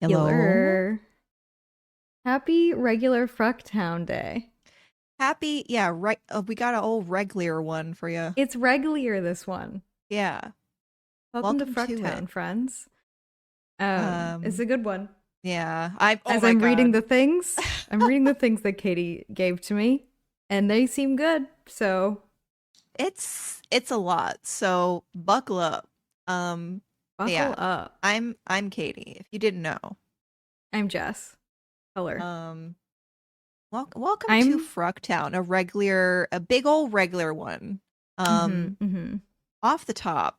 Hello. Regular. Happy regular Frucktown Day. Happy, yeah, right. We got an old regular one for you. It's regular this one. Yeah. Welcome to Welcome to it. Frucktown, friends. It's Um, a good one. yeah. Oh As my I'm reading God. the things, I'm reading the things that Katie gave to me, and they seem good. So It's a lot. So buckle up. Um, buckle yeah. up. I'm Katie, if you didn't know. I'm Jess. Color. Um, welcome to I'm. Frucktown, a big old regular one. Mm-hmm. Um, Mm-hmm. off the top,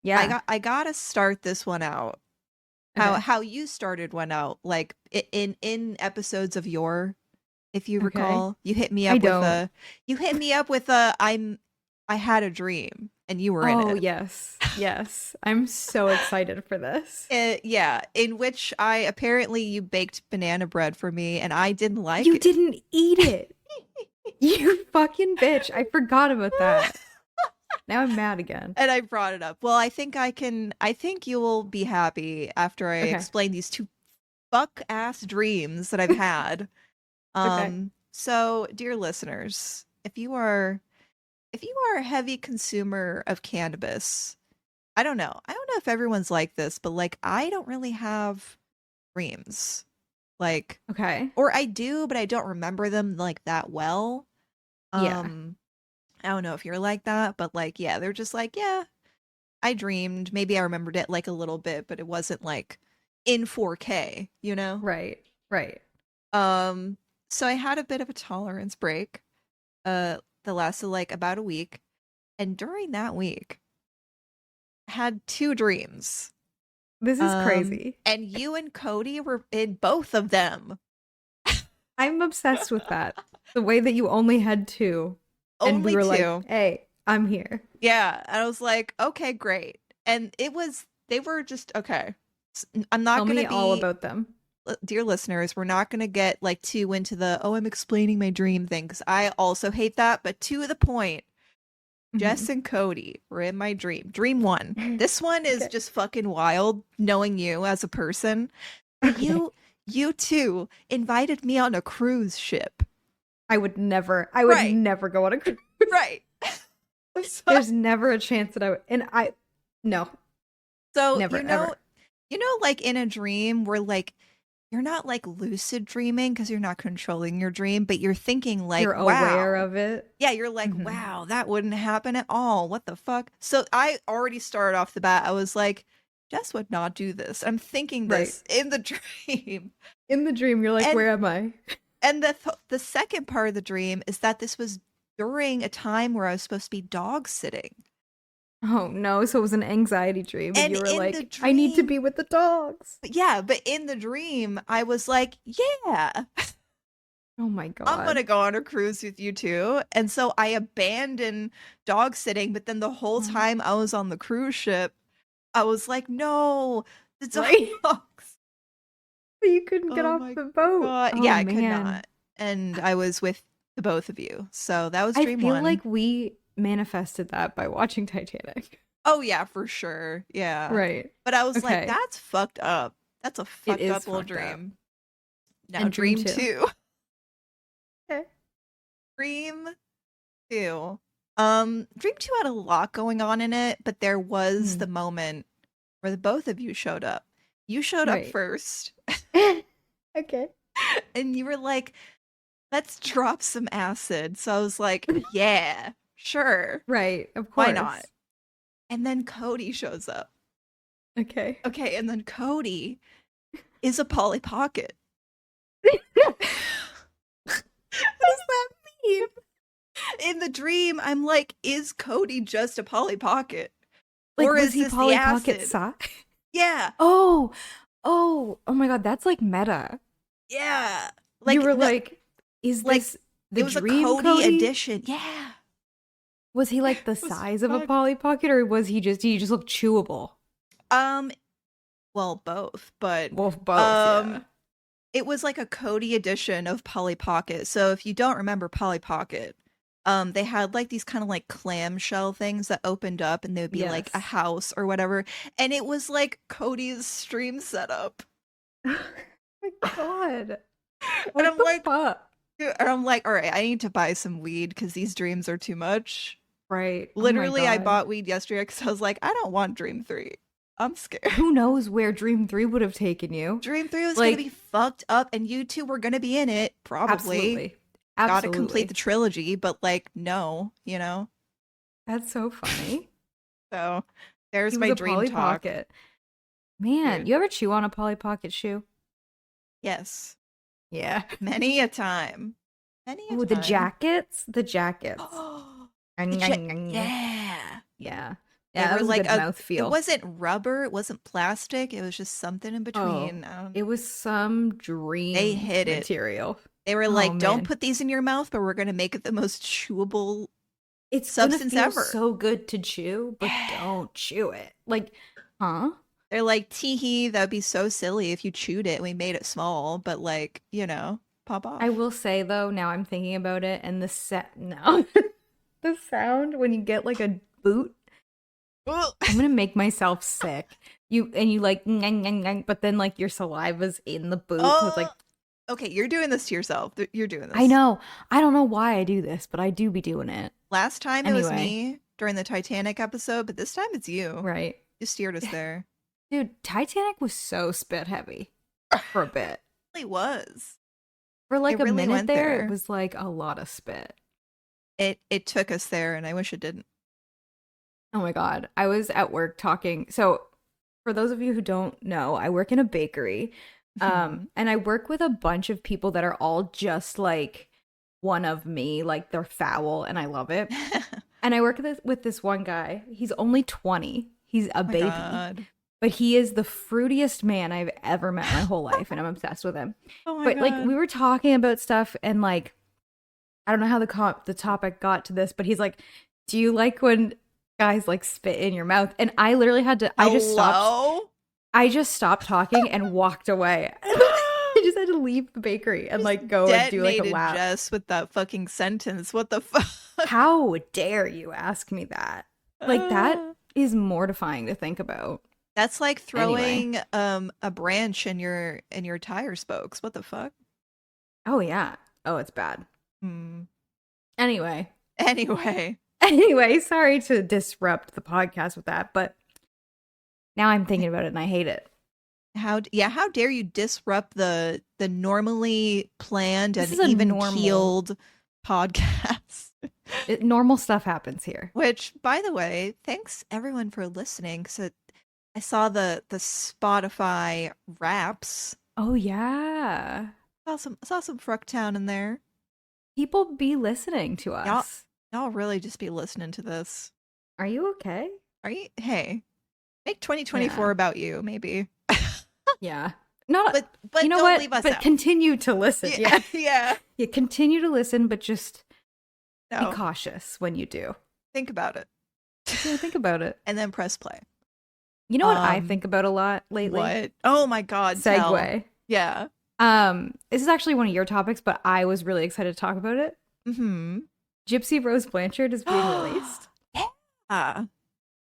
Yeah. I gotta start this one out. How Okay. how you started one out, like in episodes of yore. If you Okay. recall, you hit me I up with don't. a I had a dream and you were in Oh it. yes. Yes. I'm so excited for this. Yeah, in which I apparently you baked banana bread for me and I didn't like You it. didn't eat it. You fucking bitch. I forgot about that. Now I'm mad again. And I brought it up. Well, I think you will be happy after I Okay. explain these two fuck ass dreams that I've had. Okay. So dear listeners, if you are a heavy consumer of cannabis, I don't know. I don't know if everyone's like this, but like I don't really have dreams. Like Okay. or I do, but I don't remember them like that well. Yeah. Um I don't know if you're like that, but like yeah, they're just like, yeah, I dreamed. Maybe I remembered it like a little bit, but it wasn't like in 4K, you know? Right. Right. Um so I had a bit of a tolerance break that lasted like about a week. And during that week, I had two dreams. This is crazy. And you and Cody were in both of them. I'm obsessed with that. The way that you only had two, and we Only were like, two. hey, I'm here. Yeah. And I was like, okay, great. And they were just, okay. I'm Tell not going me to all be, about them. dear listeners, we're not going to get like too into the, oh, I'm explaining my dream thing, because I also hate that. But to the point, Hmm. Jess and Cody were in my dream. Dream one. This one is Okay. just fucking wild, knowing you as a person. Okay. You two invited me on a cruise ship. I would Right, never go on a cruise. right. So, There's never a chance that I would, no, so never, ever. like in a dream where like you're not like lucid dreaming because you're not controlling your dream, but you're thinking like, You're aware wow. of it. Yeah, you're like, Hmm. wow, that wouldn't happen at all. What the fuck? So I already started off the bat. I was like, Jess would not do this. I'm thinking Right. this in the dream. In the dream, you're like, And where am I? the second part of the dream is that this was during a time where I was supposed to be dog sitting. Oh no, so it was an anxiety dream, and And you were in the like, I need to dream, be with the dogs. yeah, but in the dream, I was like, yeah, Oh my I'm god. gonna go on a cruise with you too. And so I abandoned dog sitting, but then the whole Oh, time I was on the cruise ship, I was like, no, the right? dogs. But you couldn't get Oh off my the boat. God. Oh Yeah, I could man. not. And I was with the both of you. So that was I dream feel one. like we manifested that by watching Titanic. Oh yeah, for sure. Yeah. Right. But I was like, Okay. that's fucked up. That's a It fucked is up little fucked up. dream. Now And Dream dream 2. two. Okay. Dream two. Dream two had a lot going on in it, but there was Mm. the moment where the both of you showed up. You showed up Right. first, Okay. and you were like, let's drop some acid. So I was like, yeah, sure. Right. Of Why not? course. And then Cody shows up. Okay. Okay, and then Cody is a Polly Pocket. What does that mean? In the dream, I'm like, is Cody just a Polly Pocket? Like, Or was is he this the Polly Pocket acid? Sai? Yeah, Oh, oh my God, that's like meta. yeah. You Like were no, like, is like this it the was a dream Cody Cody? edition. Yeah. Was he like the It was size of a fucked. Polly Pocket, or was he just look chewable? Um, well, both, but Well, both, yeah. um it was like a Cody edition of Polly Pocket. So if you don't remember Polly Pocket, they had like these kind of like clamshell things that opened up and they would be like a Yes. house or whatever. And it was like Cody's stream setup. Oh my god. And What I'm the like, fuck? all right, I need to buy some weed because these dreams are too much. Right. Oh my Literally, I god. bought weed yesterday because I was like, I don't want Dream 3. I'm scared. Who knows where Dream 3 would have taken you? Dream 3 was gonna be Like, fucked up, and you two were gonna be in it, probably. absolutely. Gotta complete Absolutely. the trilogy, but like, no, you know? That's so funny. So there's He was my a dream Polly talk. Pocket. Man, Dude. you ever chew on a Polly Pocket shoe? Yes. Yeah. Many a time. Many a Oh, the time. jackets? The jackets. Oh, Yeah. yeah. Yeah, They that were was a like good mouthfeel. It wasn't rubber, it wasn't plastic, it was just something in Oh, between. it was some They dream hid it. material. They were Oh, like, don't man. put these in your mouth, but we're gonna make it the most chewable It's gonna substance feel ever. so good to chew, but don't chew it. Like, huh? They're like, teehee, that would be so silly if you chewed it and we made it small, but like, you know, pop off. I will say though, now I'm thinking about it, and the set no, the sound when you get like a boot, I'm gonna make myself sick. You like, but then like your saliva's in the boot, so it's like, okay, you're doing this to yourself. You're doing this. I know. I don't know why I do this, but I do be doing it. Last time it was Anyway. me during the Titanic episode, but this time it's you. Right. You steered us there. Dude, Titanic was so spit heavy for a bit. It really was. For like It a really minute went there, there. it was like a lot of spit. It took us there, and I wish it didn't. Oh my god. I was at work talking. So, for those of you who don't know, I work in a bakery. And I work with a bunch of people that are all just like one of me, like they're foul, and I love it. And I work with this one guy. He's only 20. He's a baby. God. But he is the fruitiest man I've ever met in my whole life, and I'm obsessed with him. Oh my But God. like we were talking about stuff, and like I don't know how the topic got to this, but he's like, "Do you like when guys like spit in your mouth?" And I literally had to. I just stopped talking and walked away. I just had to leave the bakery and like go and do like a lap. Jess with that fucking sentence. What the fuck? How dare you ask me that? Like that is mortifying to think about. That's like throwing a branch in your tire spokes. What the fuck? Oh yeah. Oh, it's bad. Anyway, sorry to disrupt the podcast with that, but now I'm thinking about it and I hate it. How dare you disrupt the normally planned and even keeled podcast? Normal stuff happens here. Which, by the way, thanks everyone for listening. Because I saw the Spotify Wraps. Oh yeah, saw some Frucktown in there. People be listening to us. Y'all really just be listening to this. Are you okay? Are you? Hey, make 2024 about you, maybe. Yeah. Not, but you know don't what? leave us but out. Continue to listen. Yeah. You continue to listen, but just be cautious when you do. Think about it. Yeah, think about it. And then press play. You know what I think about a lot lately? What? Oh my God. Segue. Yeah. This is actually one of your topics, but I was really excited to talk about it. Gypsy Rose Blanchard is being released. Yeah.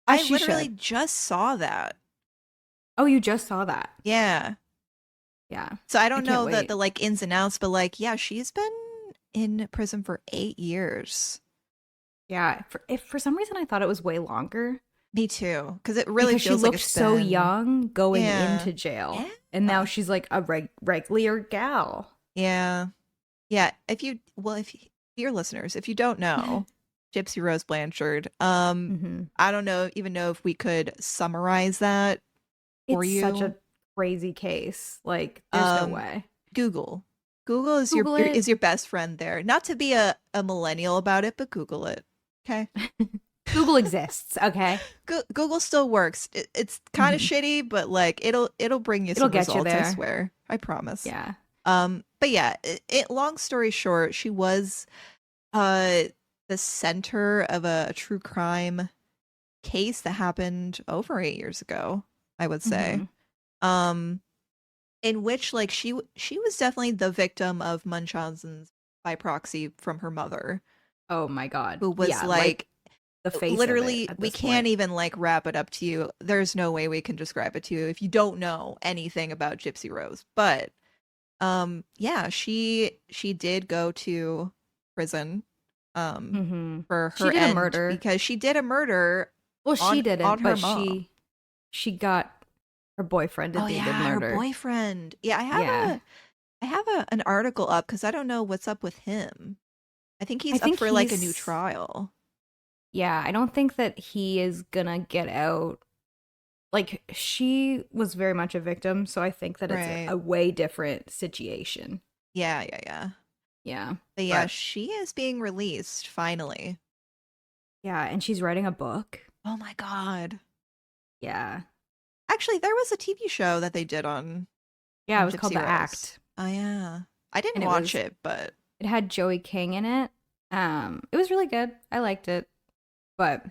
I literally just saw that. Oh, you just saw that? Yeah. Yeah. So I don't know the like ins and outs, but like, yeah, she's been in prison for 8 years. Yeah. If for some reason I thought it was way longer. Me too, because it really feels she like looked so young going into jail, and now Oh. she's like a regular gal. Yeah. If your listeners, if you don't know, Gypsy Rose Blanchard, I don't even know if we could summarize that for you. It's such a crazy case. Like, there's no way. Google is your best friend there. Not to be a millennial about it, but Google it. Okay. Google exists, okay? Google still works. It's kind of shitty, but like it'll bring you some results, I swear. I promise. Yeah. But yeah, long story short, she was the center of a true crime case that happened over 8 years ago, I would say. In which like she was definitely the victim of Munchausen's by proxy from her mother. Oh my God. Who was the face of it Literally, at we this can't point. even like wrap it up to you. There's no way we can describe it to you if you don't know anything about Gypsy Rose. But yeah, she did go to prison for She her did a end murder. because she did a murder Well, she on didn't, her but mom. she got her boyfriend Oh did the yeah, her murder. boyfriend. Yeah, Yeah. I have an article up because I don't know what's up with him. I think I he's up think for like a new he's trial. yeah, I don't think that he is gonna get out. Like she was very much a victim, so I think that it's Right. a way different situation. Yeah, yeah, yeah. Yeah. But yeah, But she is being released finally. yeah, and she's writing a book. Oh my God. Yeah. Actually, there was a TV show that they did Yeah, it on was called Gypsy The Rose. Act. Oh yeah. I didn't And watch it, but it had Joey King in it. It was really good. I liked it. But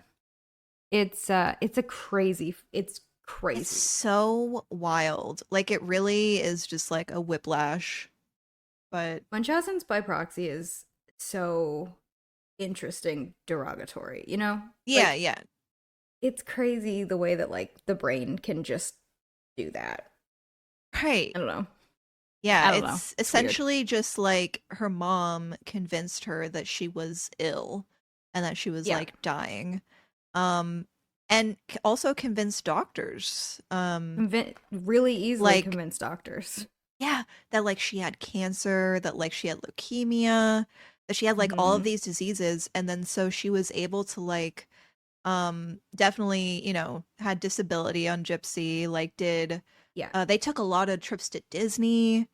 it's a crazy it's it's crazy. so wild. Like it really is just like a whiplash. But Munchausen's by proxy is so interesting derogatory, you know? yeah, Like yeah. it's crazy the way that like the brain can just do that. Right. I don't know. Yeah, I don't know. it's It's weird. essentially just like her mom convinced her that she was ill and that she was Yeah. like dying. Um and also convinced doctors. Really easily Like convince doctors. yeah, that like she had cancer, that like she had leukemia, that she had like all of Hmm. these diseases and then so she was able to like definitely, had disability on Gypsy, like did Yeah. they took a lot of trips to Disney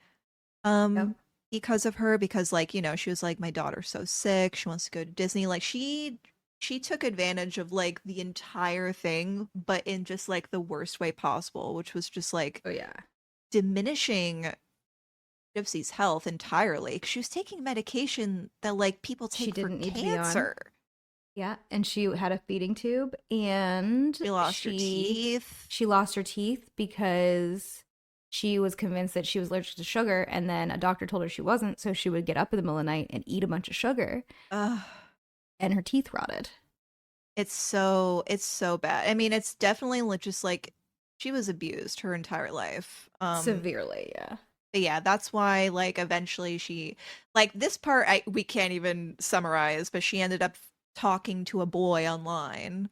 Yep. because of her because like, she was like my daughter's so sick, she wants to go to Disney. Like she took advantage of like the entire thing but in just like the worst way possible, which was just like Oh yeah. diminishing Gypsy's health entirely 'cause she was taking medication that like people She take for didn't need to be on. cancer. Yeah, and she had a feeding tube and She lost her teeth. she lost her teeth because she was convinced that she was allergic to sugar and then a doctor told her she wasn't, so she would get up in the middle of the night and eat a bunch of sugar Ugh. and her teeth rotted. It's so bad. I mean, it's definitely just like she was abused her entire life. Severely, yeah. But yeah, that's why like eventually she like this part we can't even summarize, but she ended up talking to a boy online.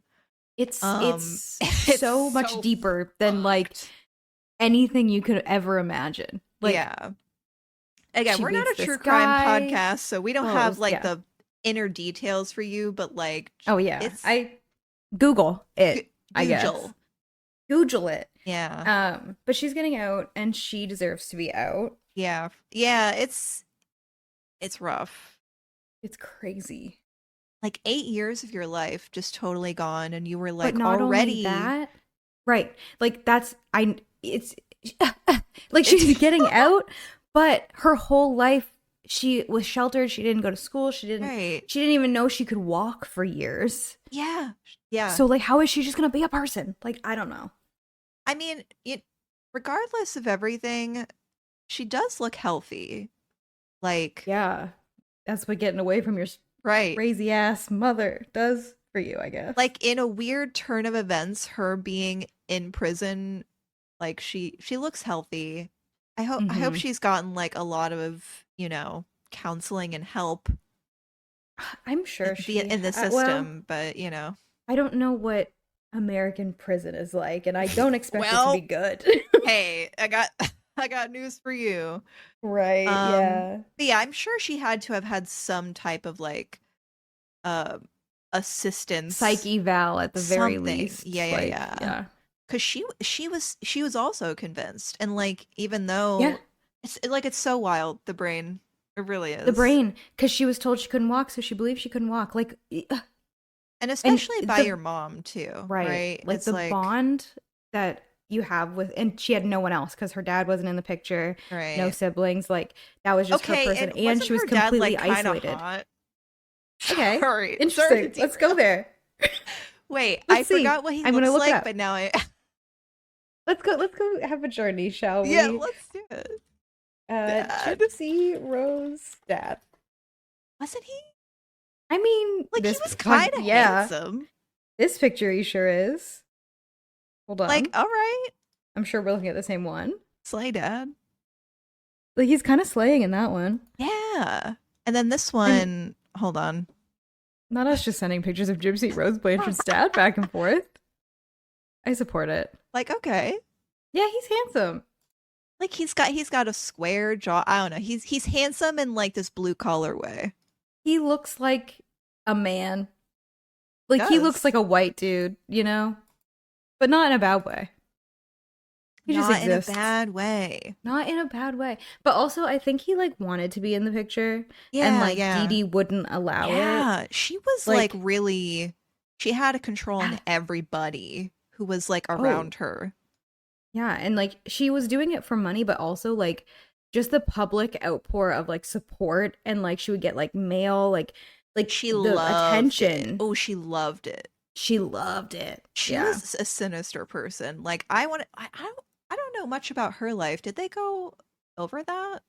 It's It's so much so deeper than like fucked. anything you could ever imagine. Like Yeah. Again, she we're not meets a true this crime guy. podcast, so we don't Oh, it have was like yeah. the inner details for you, but like Oh yeah. it's I Google it, I guess. Google. Google it. Yeah. But she's getting out and she deserves to be out. Yeah. Yeah, it's rough. It's crazy. Like 8 years of your life just totally gone and you were But like not only already that, right. Like that's I it's like she's getting out, but her whole life she was sheltered, she didn't go to school, right. she didn't even know she could walk for years. Yeah. Yeah. So like how is she just going to be a person? Like I don't know. I mean, regardless of everything, she does look healthy. Like, Yeah. That's what getting away from your right. crazy ass mother does for you, I guess. Like in a weird turn of events, her being in prison, like she looks healthy. I hope Mhm. she's gotten like a lot of, counseling and help I'm sure in the well, system, but I don't know what American prison is like, and I don't expect it to be well, good. hey, I got news for you. Right, yeah. But yeah, I'm sure she had to have had some type of like uh Psych assistance, eval at the very something. least. Yeah, yeah, Like, yeah. yeah. Cuz she was also convinced and like even Yeah. though it's so wild the brain. It really The is. brain, because she was told she couldn't walk, so she believed she couldn't walk. Like, And and especially by your the mom too, right, right? like It's the like bond that you have with, and she had no one else because her dad wasn't in the picture, no right. siblings. Like, that was just her Okay, person, and and wasn't she was her dad completely like kind of isolated. hot? Okay, Sorry to interesting. Let's go derail. there. Wait, I Let's see. forgot what he I'm gonna looks look it like, up. but now I Let's go have a journey, shall yeah, we? let's do it. Dad. Gypsy Rose dad. Wasn't he? I mean, Like he this was pod, kind of yeah. handsome. This picture he sure is. Hold Like, on. all right, I'm sure we're looking at the same one. slay dad. Like he's kind of slaying in that one. Yeah. And then this And one, hold on. not us just sending pictures of Gypsy Rose Blanchard's dad back and forth. I support it. Like, okay. Yeah, he's handsome. Like he's got a square jaw. I don't know. He's handsome in like this blue collar way. He looks like a man. Like he looks like a white dude, you know? But not in a bad way. He just Not in a exists. bad way. Not in a bad way. But also I think he like wanted to be in the picture. Yeah, And like yeah. Dee Dee wouldn't allow it. Yeah, she was like really, she had a control on everybody who was like around her. Yeah, and like she was doing it for money, but also like just the public outpour of like support, and like she would get like mail, like She the loved attention. it. Oh, she loved it. She loved it. She was a sinister person. Like I don't know much about her life. Did they go over that?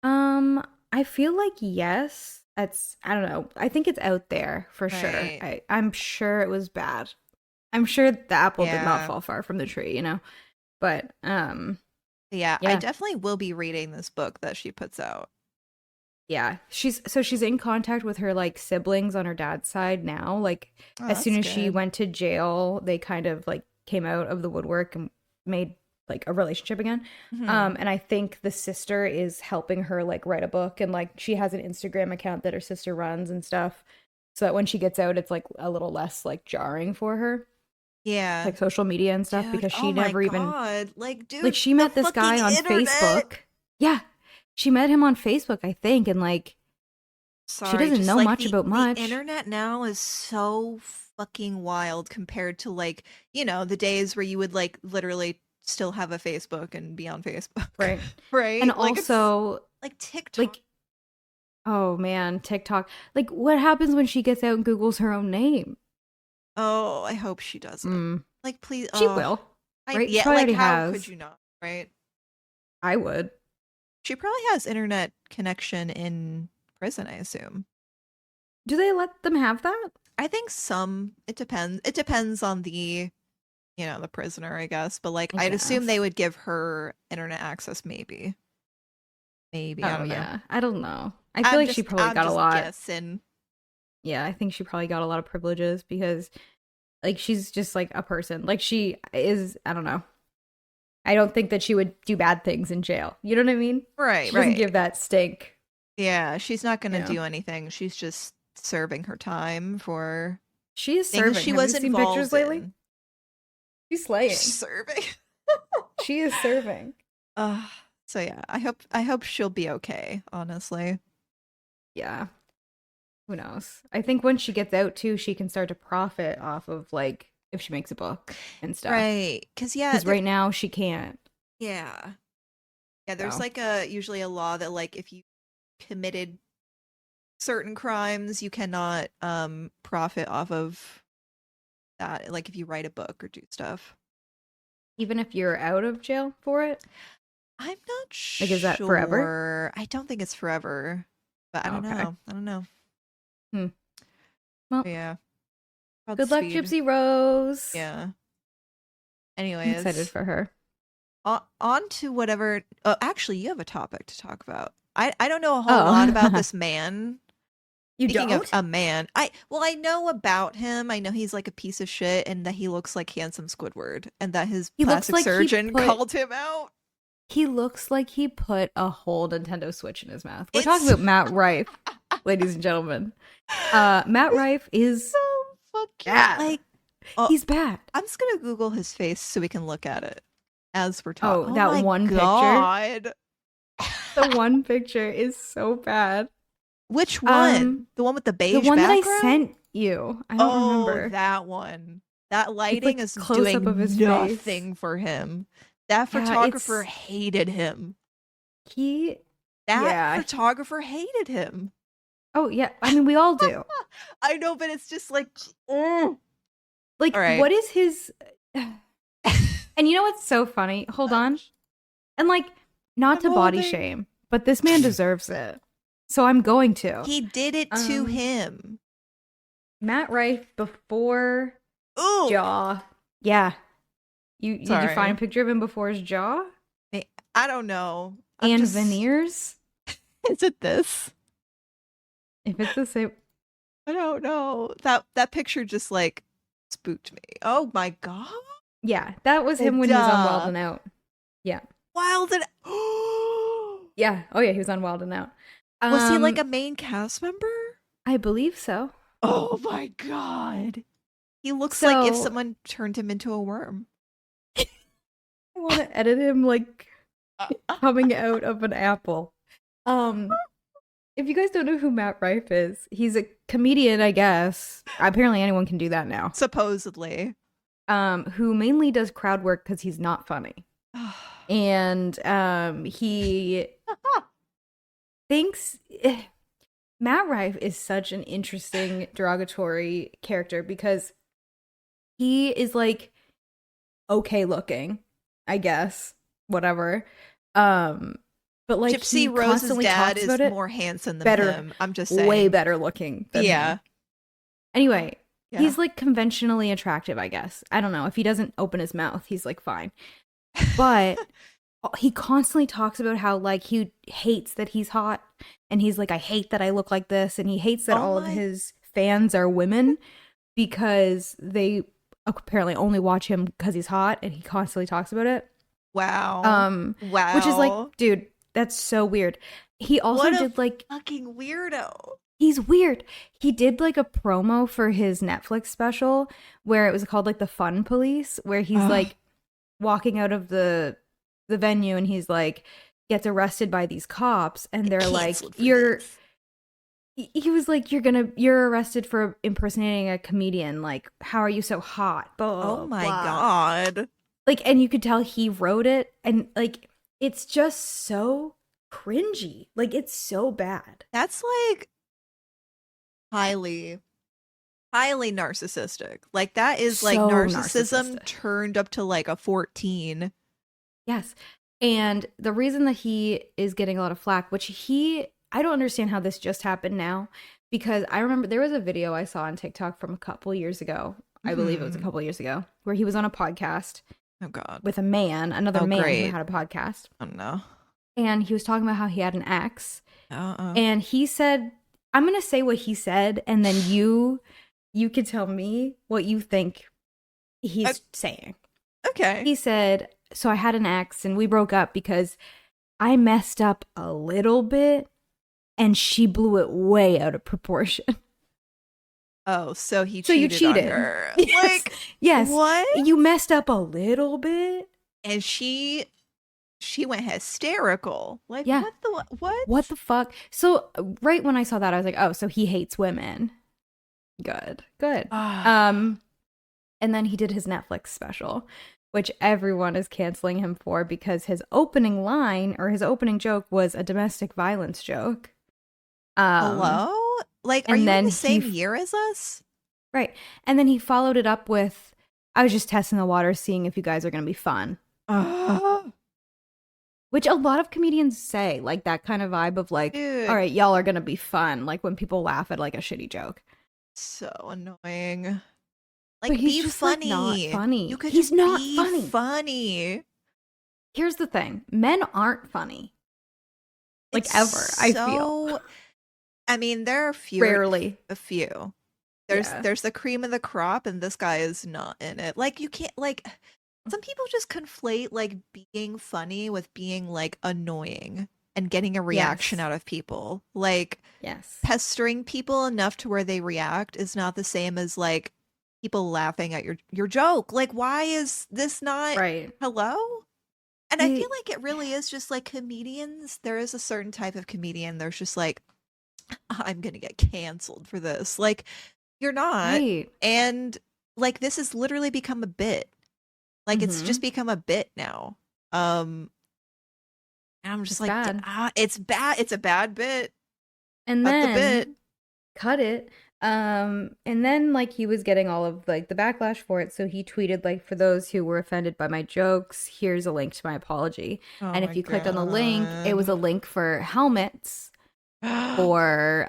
I feel like yes. That's I don't know. I think it's out there for sure. I'm sure it was bad. I'm sure the apple did not fall far from the tree, you know. But yeah, I definitely will be reading this book that she puts out. Yeah, she's in contact with her like siblings on her dad's side now. Like as soon as she went to jail, they kind of like came out of the woodwork and made like a relationship again. And I think the sister is helping her like write a book, and like she has an Instagram account that her sister runs and stuff, so that when she gets out, it's like a little less like jarring for her. Yeah, like social media and stuff, because she never even like dude, like she met this guy on Facebook. Yeah. She met him on Facebook, I think, and like she doesn't know much about much. The internet now is so fucking wild compared to like, you know, the days where you would like literally still have a Facebook and be on Facebook. Right. Right. And like also like TikTok. Like oh man, TikTok. Like what happens when she gets out and Googles her own name? Oh, I hope she doesn't. Like please she will. Right? Yeah, like how could you not, right? I would. She probably has internet connection in prison, I assume. Do they let them have that? I think some. It depends. It depends on the, you know, the prisoner, I guess. But like, I'd assume they would give her internet access, maybe. Maybe. I don't know. I don't know. I feel like she probably got a lot. Guessing. Yeah, I think she probably got a lot of privileges because, like, she's just like a person. Like, she is. I don't know. I don't think that she would do bad things in jail. You know what I mean? Right, she doesn't give that stink. Yeah, she's not going to do anything. She's just serving her time for. She is serving. She was seen pictures lately. She's slaying. She's serving. She is serving. So yeah, I hope she'll be okay. Honestly. Yeah. Who knows? I think when she gets out too, she can start to profit off of like. If she makes a book and stuff. Right. Because right now she can't. Yeah. Yeah, there's like usually a law that like if you committed certain crimes, you cannot profit off of that. Like if you write a book or do stuff. Even if you're out of jail for it? I'm not sure. Like is that forever? I don't think it's forever. But I don't know. I don't know. Well, yeah. Good luck, Gypsy Rose. Yeah. Anyways. I'm excited for her. On to whatever. Oh, actually, you have a topic to talk about. I don't know a whole lot about this man. Speaking of a man. I know about him. I know he's like a piece of shit and that he looks like handsome Squidward and that his plastic surgeon called him out. He looks like he put a whole Nintendo Switch in his mouth. We're talking about Matt Rife, ladies and gentlemen. Matt Rife is so fucking bad. Like he's bad. I'm just gonna Google his face so we can look at it as we're talking. Oh, that one picture. The one picture is so bad. Which one? The one with the beige The one background? that I sent you. I don't remember. That one. That lighting is close up of his nothing face. For him. That photographer hated him. That photographer hated him. Oh, yeah. I mean, we all do. I know, but it's just like... Like, what is his... And you know what's so funny? Hold on. And like, not to body shame, but this man deserves it. So I'm going to. He did it to him. Matt Rife, before Ooh. Jaw. Yeah. You did you Sorry. find a picture of him before his jaw? I don't know. I'm And just. veneers? Is it this? If it's the same. I don't know. That picture just like spooked me. Oh my god. Yeah, that was him when And he was on Wild and Out. Yeah. Wild and Yeah. Oh yeah, he was on Wild and Out. Was he like a main cast member? I believe so. Oh my god. He looks like if So someone turned him into a worm. I want to edit him like coming out of an apple. If you guys don't know who Matt Rife is, he's a comedian, I guess. Apparently anyone can do that now. Supposedly. Who mainly does crowd work because he's not funny. And he thinks Matt Rife is such an interesting derogatory character because he is like okay looking, I guess, whatever. But like Gypsy Rose's dad is more handsome than him. I'm just saying, way better looking than him. Anyway, he's like conventionally attractive, I guess. I don't know, if he doesn't open his mouth, he's like fine. But he constantly talks about how like he hates that he's hot, and he's like, I hate that I look like this, and he hates that all of his fans are women because they apparently only watch him because he's hot, and he constantly talks about it. Wow. Wow. Which is like, dude, that's so weird. He also did like fucking weirdo. He's weird. He did like a promo for his Netflix special where it was called like The Fun Police, where he's like walking out of the venue and he's like gets arrested by these cops and they're like, he was like, you're arrested for impersonating a comedian. Like, how are you so hot? Blah, oh my blah. god. Like, and you could tell he wrote it, and like it's just so cringy. Like, it's so bad. That's like highly narcissistic. Like, that is like So narcissism narcissistic. turned up to like a 14. Yes. And the reason that he is getting a lot of flack, I don't understand how this just happened now, because I remember there was a video I saw on TikTok from a couple years ago. I believe it was a couple years ago, where he was on a podcast. Oh god. With another man great. who had a podcast. Oh no. And he was talking about how he had an ex. Uh-oh. And he said, I'm going to say what he said, and then you can tell me what you think he's saying. Okay. He said, so I had an ex and we broke up because I messed up a little bit and she blew it way out of proportion. Oh, so you cheated cheated on her. Yes. Like, yes. What? You messed up a little bit. And she went hysterical. Like, Yeah. what? What the fuck? So right when I saw that, I was like, oh, so he hates women. Good. And then he did his Netflix special, which everyone is canceling him for because his opening line or his opening joke was a domestic violence joke. Hello? Like, are you in the same year as us? Right. And then he followed it up with, I was just testing the water, seeing if you guys are going to be fun. Which a lot of comedians say, like that kind of vibe of like, dude, all right, y'all are going to be fun. Like when people laugh at like a shitty joke. So annoying. Like, but he's be just funny. Like, not funny. You could he's just not be funny. Here's the thing. Men aren't funny. Like it's ever, I feel. I mean, there are rarely a few. There's the cream of the crop, and this guy is not in it. Like, you can't, like, some people just conflate like being funny with being like annoying and getting a reaction out of people. Like, pestering people enough to where they react is not the same as like people laughing at your joke. Like, why is this not right? Hello? And I feel like it really is just like comedians. There is a certain type of comedian. There's just like, I'm gonna get canceled for this. Like, you're not. Right. And like, this has literally become a bit. Like, it's just become a bit now. And I'm just it's like, it's bad. It's a bad bit. And cut then the bit. Cut it. And then like he was getting all of like the backlash for it, so he tweeted like, for those who were offended by my jokes, here's a link to my apology. And if you clicked on the link, it was a link for helmets for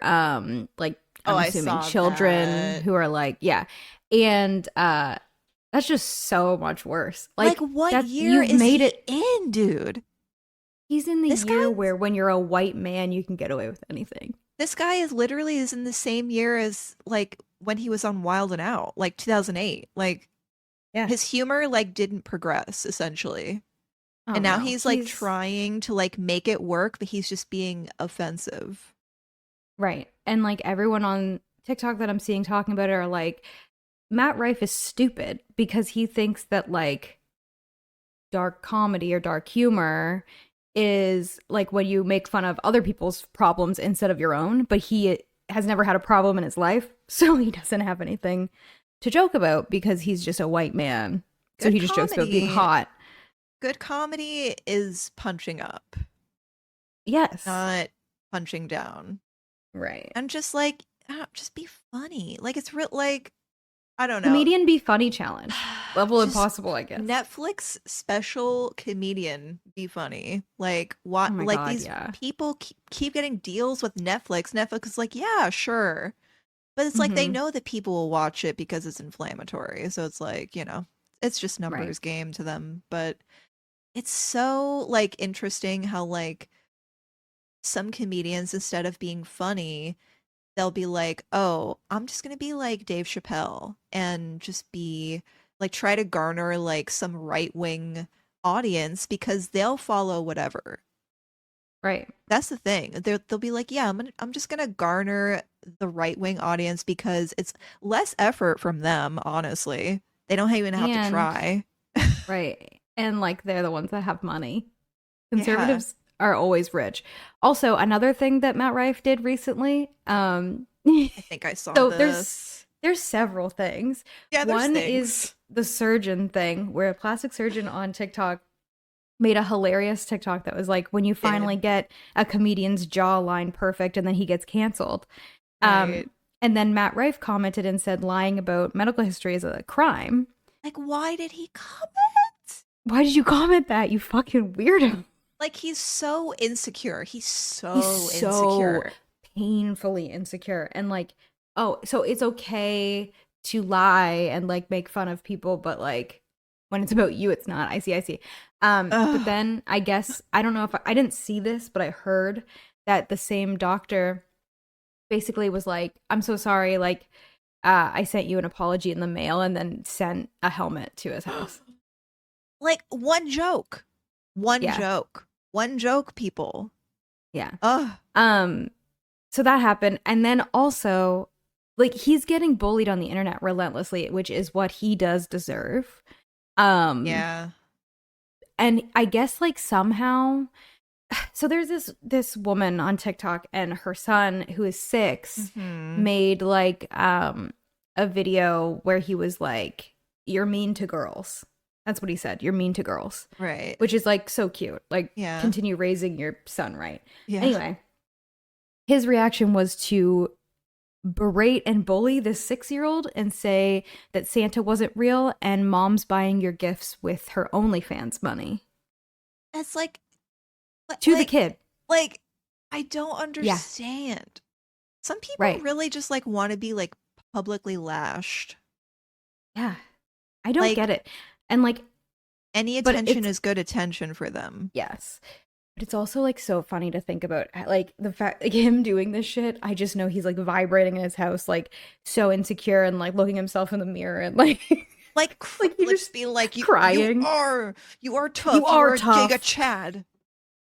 like Oh, I'm I assuming saw children that. who are like, yeah. And that's just so much worse. Like, Like what that year you've is made he it. in, dude? He's in the This year guy where when you're a white man, you can get away with anything. this guy is literally is in the same year as like when he was on Wild and Out, like 2008. Like Yeah. his humor like didn't progress essentially. Oh And now no. he's like He's trying to like make it work, but he's just being offensive. right. And like everyone on TikTok that I'm seeing talking about it are like, Matt Rife is stupid because he thinks that like dark comedy or dark humor is like when you make fun of other people's problems instead of your own, but he has never had a problem in his life, so he doesn't have anything to joke about because he's just a white man. So Good he just jokes about being comedy. hot. Good comedy is punching up, Yes. not punching down. Right. And just like just be funny. Like it's real like I don't know. Comedian be funny challenge. Level Just impossible, I guess. Netflix special comedian be funny. Like what Oh my like god, these yeah. people keep getting deals with Netflix. Netflix is like, "Yeah, sure." But it's like they Mm-hmm. know that people will watch it because it's inflammatory. So it's like, it's just Right. numbers game to them, but it's so like interesting how like some comedians instead of being funny they'll be like, "Oh, I'm just gonna be like Dave Chappelle and just be like try to garner like some right wing audience because they'll follow whatever." Right. That's the thing. They'll be like, "Yeah, I'm just gonna garner the right wing audience because it's less effort from them, honestly. They don't even have to And try." right. And like they're the ones that have money. Yeah, Conservatives are always rich. Also, another thing that Matt Rife did recently, I think I saw so this. there's several things. Yeah, there's One is things. the surgeon thing, where a plastic surgeon on TikTok made a hilarious TikTok that was like when you finally Did. get a comedian's jawline perfect and then he gets canceled. Right. And then Matt Rife commented and said lying about medical history is a crime. Like, why did he comment? Why did you comment that, you fucking weirdo? Like he's so insecure. He's He's so so insecure. painfully insecure. And like, oh, so it's okay to lie and like make fun of people, but like when it's about you, it's not. I see, I see. But Ugh. then I guess I don't know if I didn't see this, but I heard that the same doctor basically was like, I'm so sorry, like I sent you an apology in the mail and then sent a helmet to his house. Like one joke. One Yeah. joke. One joke, people. Yeah. Ugh. So that happened. And then also, like, he's getting bullied on the internet relentlessly, which is what he does deserve. Yeah. And I guess like somehow, so there's this woman on TikTok and her son who is 6 Hmm. made like a video where he was like, "You're mean to girls." That's what he said. "You're mean to girls." Right. Which is like so cute. Like, Yeah. continue raising your son right. Yeah. Anyway, his reaction was to berate and bully this 6-year-old and say that Santa wasn't real and mom's buying your gifts with her OnlyFans money It's like to the kid. Like I don't Yeah. understand. Some people Right. really just like want to be like publicly lashed. Yeah. I don't Like get it. And like, any but attention it's, is good attention for them. yes. But it's also like so funny to think about like the fact like him doing this shit. I just know he's like vibrating in his house, like so insecure and like looking himself in the mirror and like Like, like he let's just be like, crying. You are tough. You are a tough. Giga Chad.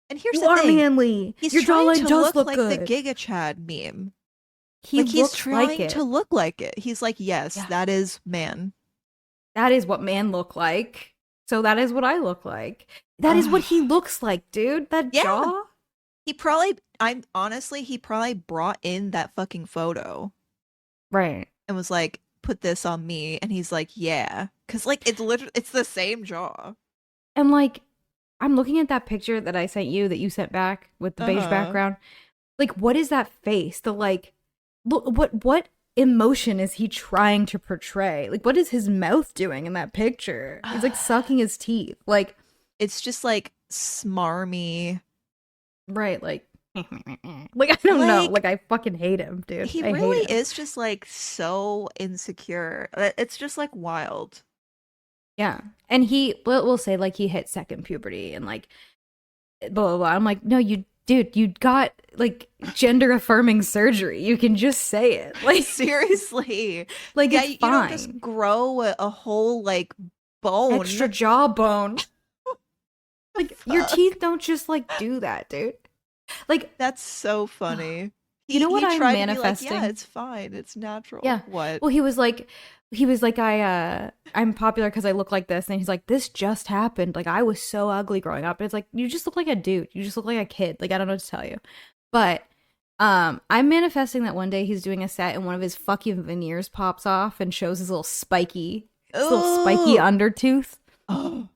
And here's You the are thing. manly. He's Your trying jawline to does look look like good. the Giga Chad meme. He Like he's looks trying like it. to look like it. He's like, yes, Yeah. that is man. That is what man look like. So that is what I look like. That is what he looks like, dude. That Yeah. jaw. He probably brought in that fucking photo Right. and was like, put this on me. And he's like, yeah. Cause like it's the same jaw. And like, I'm looking at that picture that I sent you that you sent back with the beige background. Like, what is that face? The like, look, what emotion is he trying to portray? Like, what is his mouth doing in that picture? He's like sucking his teeth. Like, it's just like smarmy. right, like Like, I don't know. Like, Like, I fucking hate him, dude. he I hate really him. is just like so insecure. It's just like wild. Yeah. And will say like he hit second puberty and like blah blah blah. I'm like, no, dude, you got like gender affirming surgery. You can just say it. Like Seriously. like Yeah, it's you don't just fine. grow a whole like Extra bone. jawbone. The Like your fuck? teeth don't just like do that, dude. Like That's so funny. you know what He I'm tried to be like, yeah, manifesting? it's fine. It's natural. Yeah. What? Well, he was like I'm popular because I look like this, and he's like this just happened. Like I was so ugly growing up. And it's like you just look like a dude. You just look like a kid. Like I don't know what to tell you. But I'm manifesting that one day he's doing a set and one of his fucking veneers pops off and shows his little spiky Oh. undertooth. Oh.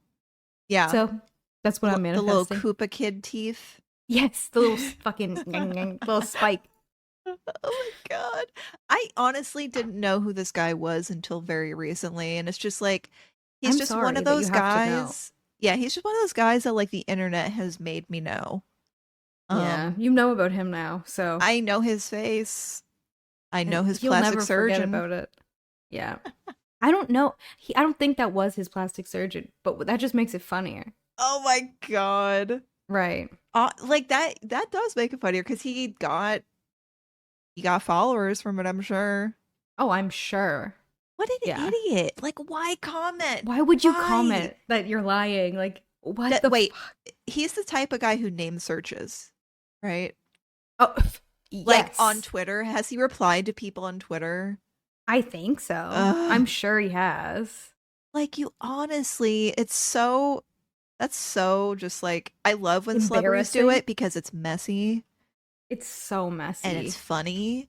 Yeah. So that's what I'm The little manifesting. Koopa Kid teeth. Yes, the little fucking little spike. Oh my god. I honestly didn't know who this guy was until very recently, and it's just like he's I'm just one sorry of that you those have to know. guys. Yeah, he's just one of those guys that like the internet has made me know. Yeah, you know about him now, so I know his face. I know his he'll plastic never forget surgeon. about it. Yeah, I don't know. I don't think that was his plastic surgeon, but that just makes it funnier, Oh my god. right? Like that does make it funnier because he got followers from it, I'm sure. Oh, I'm sure. What an Yeah. idiot. Like why comment? Why would you Why? comment that you're lying? Like what the Wait, fuck? he's the type of guy who name searches, right? Oh, Like yes. on Twitter. Has he replied to people on Twitter? I think so. Ugh. I'm sure he has. Like you honestly, that's so just like I love when celebrities do Embarrassing. it because it's messy It's so messy. and it's funny.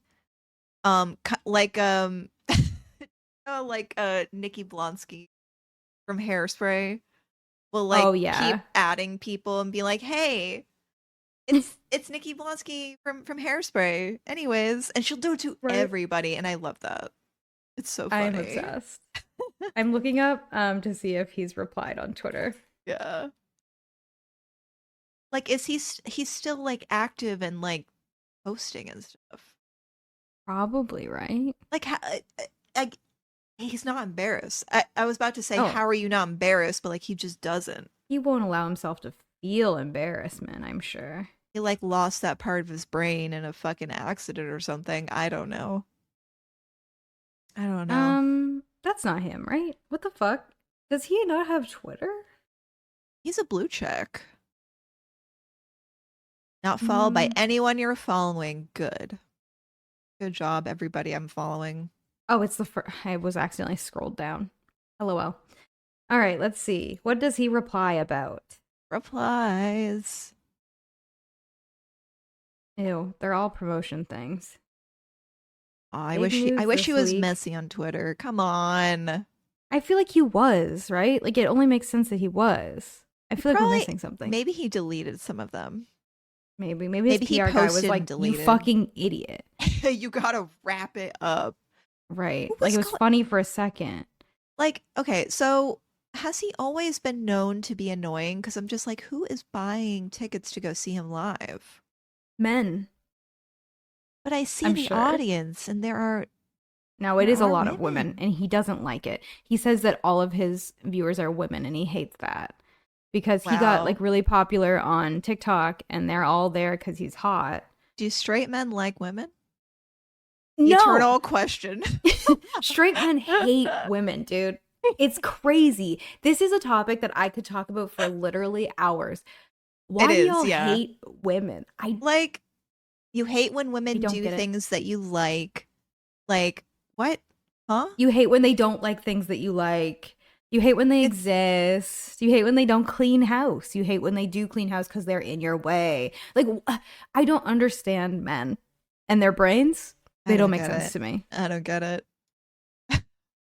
Like oh, like Nikki Blonsky from Hairspray will like Oh, yeah. keep adding people and be like, "Hey, it's Nikki Blonsky from Hairspray." Anyways, and she'll do it to Right. everybody, and I love that. It's so funny. I'm obsessed. I'm looking up to see if he's replied on Twitter. Yeah. Like, is he's still like active and like posting and stuff? Probably, right? Like, he's not embarrassed. I was about to say, Oh. how are you not embarrassed? But like, he just doesn't. He won't allow himself to feel embarrassment, I'm sure. He like lost that part of his brain in a fucking accident or something. I don't know. I don't know. That's not him, right? What the fuck? Does he not have Twitter? He's a blue check. Not followed by anyone you're following. Good. Good job, everybody I'm following. Oh, it's the first. I was accidentally scrolled down. LOL. All right, let's see. What does he reply about? Replies. Ew, they're all promotion things. Oh, I Big news wish he this was week. messy on Twitter. Come on. I feel like he was, right? Like it only makes sense that he was. I feel like we're missing something. Maybe he deleted some of them. Maybe Maybe his he PR guy was posted and like, "You deleted." fucking idiot." You gotta wrap it up. Right. What Like was it was funny for a second. Like, okay, so has he always been known to be annoying? Because I'm just like, who is buying tickets to go see him live? Men. But I see I'm the sure. audience, and there is a are lot of women, and he doesn't like it. He says that all of his viewers are women, and he hates that because he got Wow. like really popular on TikTok, and they're all there because he's hot. Do straight men like women? No, Eternal question. straight men hate women, dude. It's crazy. This is a topic that I could talk about for literally hours. Why do y'all hate women? Like, you hate when women don't do get it. things that you like. Like, what? Huh? You hate when they don't like things that you like. You hate when they exist. You hate when they don't clean house. You hate when they do clean house because they're in your way. Like, I don't understand men and their brains. They don't make sense to me. I don't get it.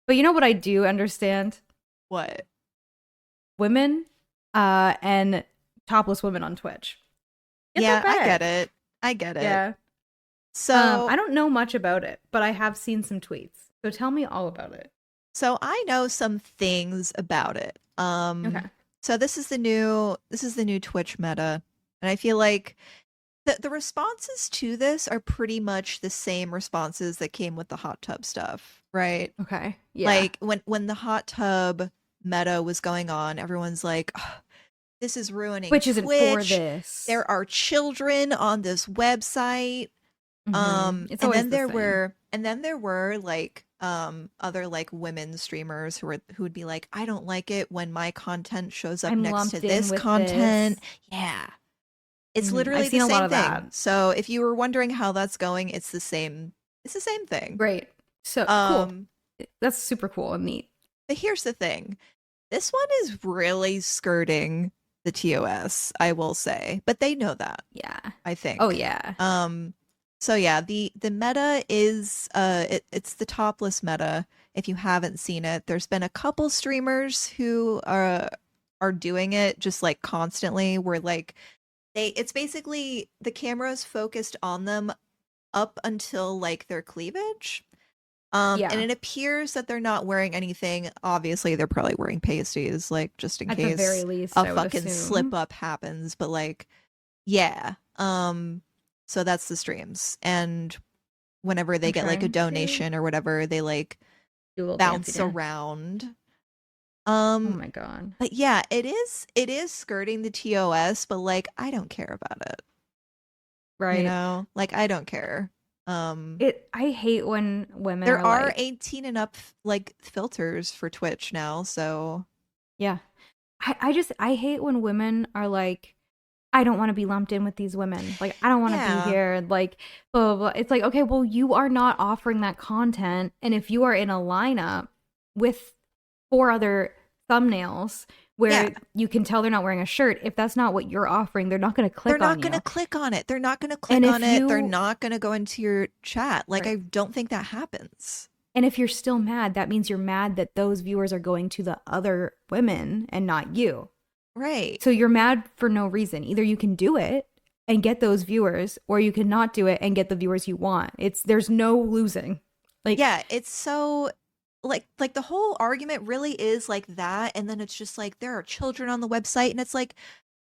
But you know what I do understand? What? Women and topless women on Twitch. Yeah, I get it. I get it. Yeah. So I don't know much about it, but I have seen some tweets. So tell me all about it. So I know some things about it. Okay. So this is the new Twitch meta, and I feel like the responses to this are pretty much the same responses that came with the hot tub stuff, right? Okay. Yeah. Like when the hot tub meta was going on, everyone's like, "Ugh, this is ruining Which isn't for Twitch. this. There are children on this website." It's And always then the there same. were like other like women streamers who would be like, I don't like it when my content shows up I'm next to lumped in this with content. this. Yeah. It's I've literally the seen a lot same of that. thing. So if you were wondering how that's going, it's the same thing. Great. So cool. Um, That's super cool and neat. but here's the thing. This one is really skirting the TOS, I will say. But they know that, Yeah. I think. Oh yeah. So yeah, the meta is it's the topless meta. If you haven't seen it, there's been a couple streamers who are doing it just like constantly, where like it's basically the camera's focused on them up until like their cleavage. And Yeah. it appears that they're not wearing anything. Obviously, they're probably wearing pasties, like just in At the very case least, a I would fucking slip assume. up happens. But like, yeah. So that's the streams. And whenever they I'm get like a trying to donation or whatever, they like do a little dancey bounce dance. around. Oh my god. But yeah, it is skirting the TOS, but like I don't care about it. You Right. know? Like I don't care. I hate when women There are are like, 18 and up like filters for Twitch now, so yeah. I hate when women are like, I don't want to be lumped in with these women. Like, I don't want to be yeah. here. Like, blah, blah, blah. It's like, okay, well, you are not offering that content. And if you are in a lineup with 4 other thumbnails where Yeah. you can tell they're not wearing a shirt, if that's not what you're offering, they're not going to click They're not on going to you. click on it. They're not going to click And if on it. They're you, not going to go into your chat. Like right. I don't think that happens. And if you're still mad, that means you're mad that those viewers are going to the other women and not you. Right. So you're mad for no reason. Either you can do it and get those viewers, or you cannot do it and get the viewers you want. There's no losing. Like, Yeah, it's so like the whole argument really is like that, and then it's just like there are children on the website, and it's like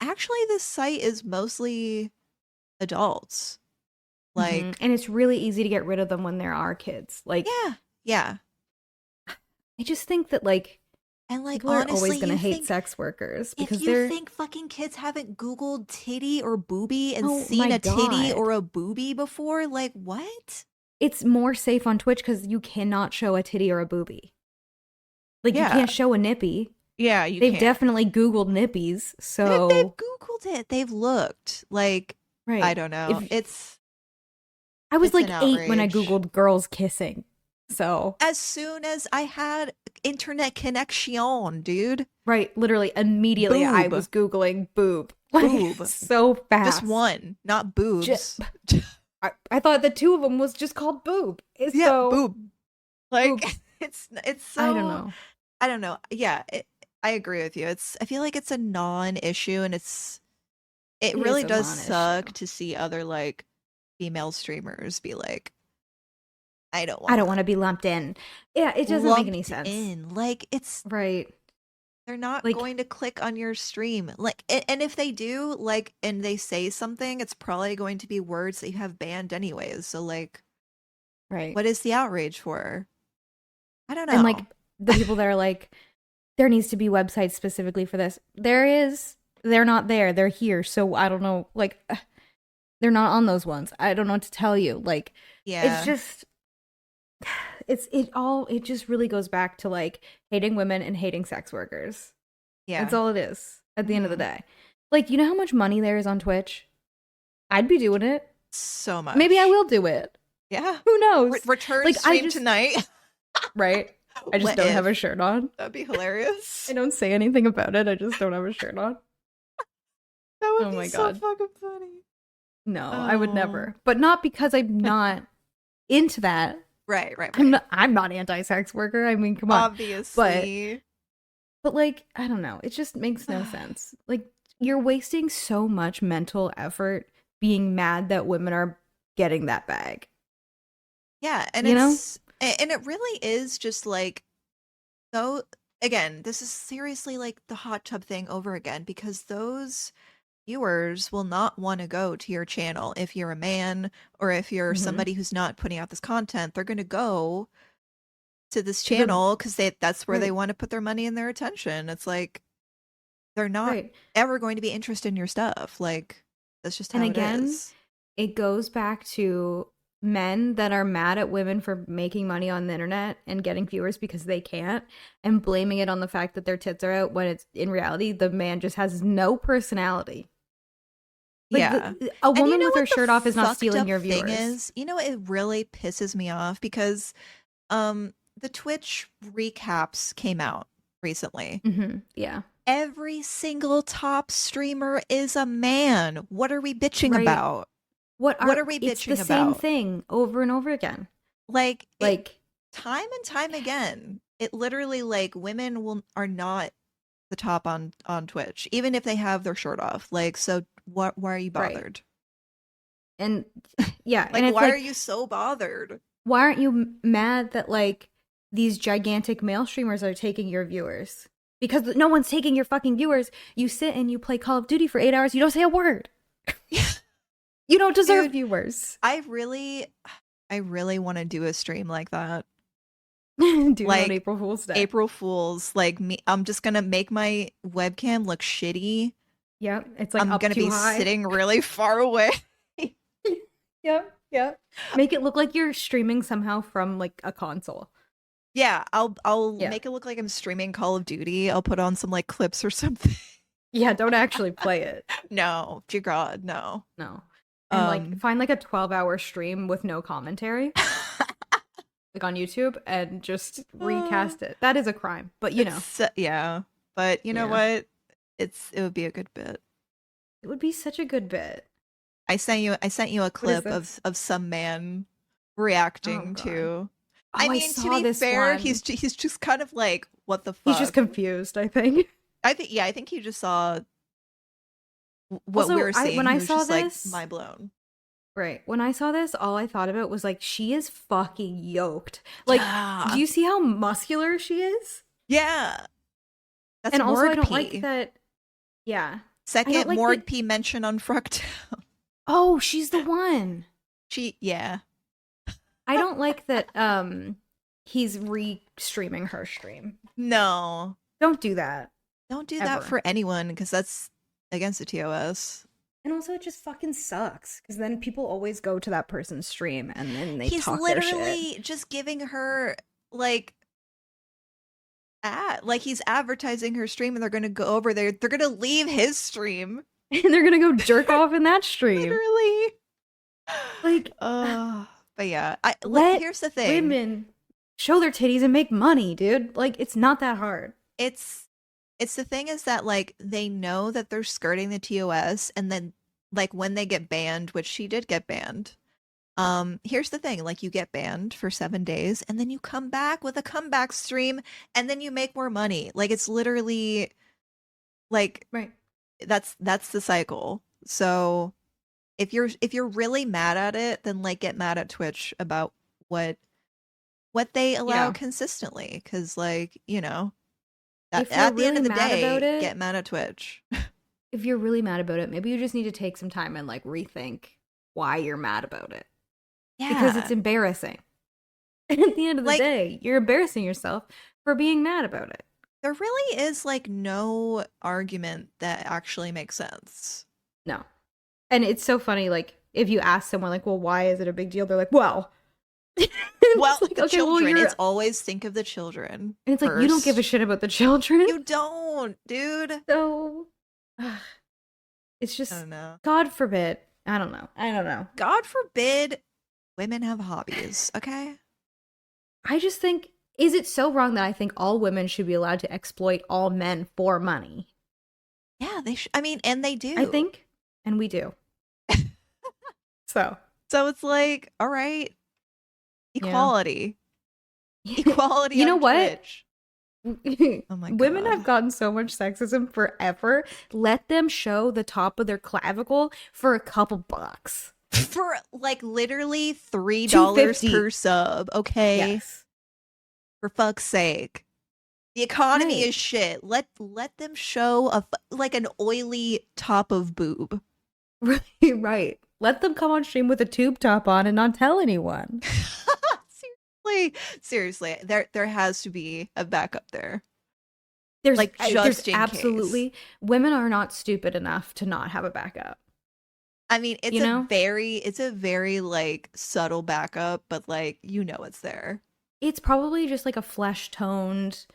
actually this site is mostly adults. Like and it's really easy to get rid of them when there are kids. Like, yeah. I just think that like And like people are honestly, always going to you hate think sex workers if because you they're think fucking kids haven't Googled titty or boobie and oh seen my a titty god. or a boobie before, like what? It's more safe on Twitch because you cannot show a titty or a boobie. Like, you Yeah. can't show a nippy. Yeah, you They've can't. definitely Googled nippies. So They've Googled it. They've looked. Like right. I don't know. I was It's like an 8 when I outrage. Googled girls kissing. So As soon as I had internet connection, dude. right, literally immediately I Boob. was Googling boob. Like, Boob. so fast. Just one, not boobs. I thought the 2 of them was just called boob. It's Yeah, so boob. Like boob. it's so I don't know. I don't know. Yeah, I agree with you. I feel like it's a non-issue, and it It really is a does non-issue. suck to see other like female streamers be like, I don't want to be lumped in. Yeah, it doesn't make any sense. Like it's Right. they're not Like, going to click on your stream. Like and if they do, like and they say something, it's probably going to be words that you have banned anyways. So like right. what is the outrage for? I don't know. And like the people that are like, there needs to be websites specifically for this. There is. They're not there. They're here. So I don't know. Like, they're not on those ones. I don't know what to tell you. Like, yeah. it's just, it just really goes back to like hating women and hating sex workers. Yeah. That's all it is at the end of the day. Like, you know how much money there is on Twitch? I'd be doing it. So much. Maybe I will do it. Yeah. Who knows? Return Like, stream tonight. Right? I just What don't if? have a shirt on. That'd be hilarious. I don't say anything about it. I just don't have a shirt on. That would Oh be my so God. fucking funny. No, I would Oh. never. But not because I'm not into that. Right. I'm not anti-sex worker. I mean, come on. Obviously. But like, I don't know. It just makes no sense. Like, you're wasting so much mental effort being mad that women are getting that bag. Yeah, and You know? and it really is just like so again, this is seriously like the hot tub thing over again because those viewers will not want to go to your channel if you're a man or if you're Mm-hmm. somebody who's not putting out this content. They're going to go to this To the channel because that's where they right, want to put their money and their attention. It's like they're not right. ever going to be interested in your stuff. Like that's just And how it again, is. it goes back to men that are mad at women for making money on the internet and getting viewers because they can't, and blaming it on the fact that their tits are out when it's in reality the man just has no personality. Like Yeah. a And you woman know with what her the shirt off is not fucked stealing up your thing viewers. is? You know, it really pisses me off because the Twitch recaps came out recently. Yeah. Every single top streamer is a man. What are we bitching Right. about? What What are are we it's the bitching same about? thing over and over again. Like it Like time and time again. It literally like women will are not the top on Twitch, even if they have their shirt off. Like, so what? Why are you right. bothered? And yeah, and Like, it's why are like, you so bothered? why aren't you mad that like these gigantic male streamers are taking your viewers? Because no one's taking your fucking viewers. You sit and you play Call of Duty for 8 hours. You don't say a word. You don't deserve Dude, viewers. I really want to do a stream like that. Do it on Like April Fool's Day. April Fools, like me, I'm just gonna make my webcam look shitty. Yep, it's like I'm up gonna too be high. sitting really far away. Yep, yep. Make it look like you're streaming somehow from like a console. Yeah, I'll Yeah. make it look like I'm streaming Call of Duty. I'll put on some like clips or something. Yeah, don't actually play it. No, dear God, no. No. And like Um, find like a 12-hour stream with no commentary, like on YouTube, and just recast it. That is a crime, but you know. Yeah, but you know Yeah. what? It would be a good bit. It would be such a good bit. I sent you a What is clip this? of some man Oh reacting god. to. Oh, I I mean, to saw be this fair, one. he's just kind of like, what the He's just fuck? confused, I think. I think he just saw what Also, we're seeing. when He I was saw just like this, mind blown. right, when I saw this, all I thought about was like, she is fucking yoked. Like, do Yeah, you see how muscular she is? yeah. That's And also, I Morg don't like P. that. Yeah. I don't Second like Morg that. P mention on Frucktown. Oh, she's the one. Yeah. I don't like that he's re-streaming her stream. No, Don't do that. don't do that Ever. for anyone because that's against the TOS. And also it just fucking sucks because then people always go to that person's stream and then they He's talk their shit. literally just giving her like like he's advertising her stream and they're gonna go over there. They're gonna leave his stream. And they're gonna go jerk off in that stream. Literally. Like, But yeah, here's the thing. women show their titties and make money, dude. Like, it's not that hard. It's the thing is that like they know that they're skirting the TOS and then like when they get banned, which she did get banned. Here's the thing, like you get banned for 7 days and then you come back with a comeback stream and then you make more money. Like it's literally like Right. that's the cycle. So if you're really mad at it, then like get mad at Twitch about what they allow Yeah. consistently cuz like, you know, If you're at the end really of the mad about day, it, get mad at Twitch. if you're really mad about it, maybe you just need to take some time and like rethink why you're mad about it. Because it's embarrassing. And at the end of the Like- day, you're embarrassing yourself for being mad about it. There really is like no argument that actually makes sense. No. And it's so funny, like, if you ask someone, like, well, why is it a big deal? They're like, well. Well, like, the children. It's always think of the children. And it's like, you don't give a first. shit about the children. You don't, dude. So, it's I just, don't know. God forbid. I don't know. God forbid women have hobbies, okay? I just think, is it so wrong that I think all women should be allowed to exploit all men for money? Yeah, they I mean, and they do. I think, and we do. So it's like, all right, equality. Equality You know on what? Twitch. Oh my Women God. have gotten so much sexism forever. Let them show the top of their clavicle for a couple bucks. For like literally $3 $2.50 per sub, okay? Yes. For fuck's sake. The economy Right. is shit. Let them show like an oily top of boob. Right, right. Let them come on stream with a tube top on and not tell anyone. Seriously, there has to be a backup there, like There's just in case. absolutely women are not stupid enough to not have a backup. I mean, You know, it's a very like subtle backup, but like it's there. it's probably just like a flesh toned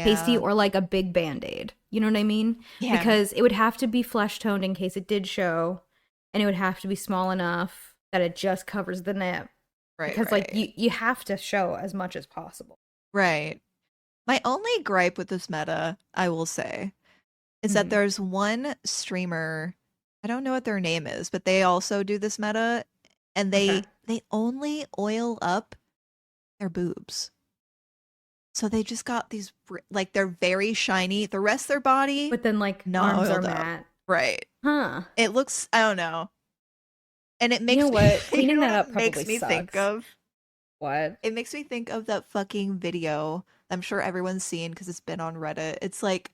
pasty Yeah, or like a big band aid. You know what I mean? yeah, Because it would have to be flesh toned in case it did show, and it would have to be small enough that it just covers the nip. right, Because like right, you have to show as much as possible. right. My only gripe with this meta, I will say, is that Hmm. there's one streamer, I don't know what their name is, but they also do this meta, and Okay. they only oil up their boobs. So they just got these like they're very shiny. The rest of their body But then like not arms are oiled up. matte. Right. Huh. It looks, I don't know. And it You know makes me what? you Cleaning know what that it up probably makes me think sucks. of? What? It makes me think of that fucking video I'm sure everyone's seen because it's been on Reddit. It's like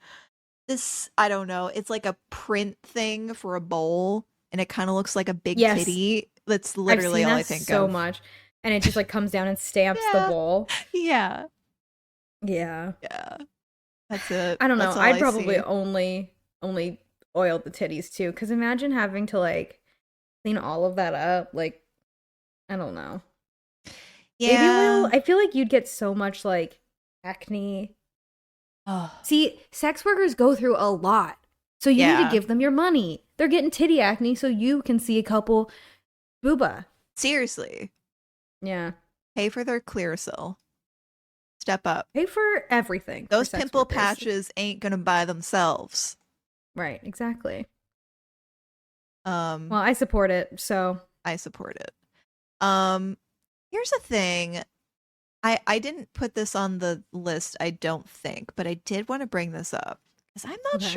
this, I don't know, it's like a print thing for a bowl and it kind of looks like a big Yes, titty. That's I've literally seen all I that think so of. much. And it just like comes down and stamps the Yeah. bowl. Yeah. Yeah. Yeah. That's it. I don't know. That's all I'd I probably see. only oil the titties too. Cause imagine having to like clean all of that up. Like, I don't know. Baby oil, Yeah. I feel like you'd get so much like acne. Oh, See, sex workers go through a lot. So you need to yeah. give them your money. They're getting titty acne so you can see a couple booba. Seriously. Yeah. Pay for their Clearasil. Step up. Pay for everything for Those sex pimple workers. patches ain't gonna buy themselves. Right, exactly. Um, Well, I support it, so I support it. Um, here's the thing. I didn't put this on the list, I don't think, but I did want to bring this up because okay.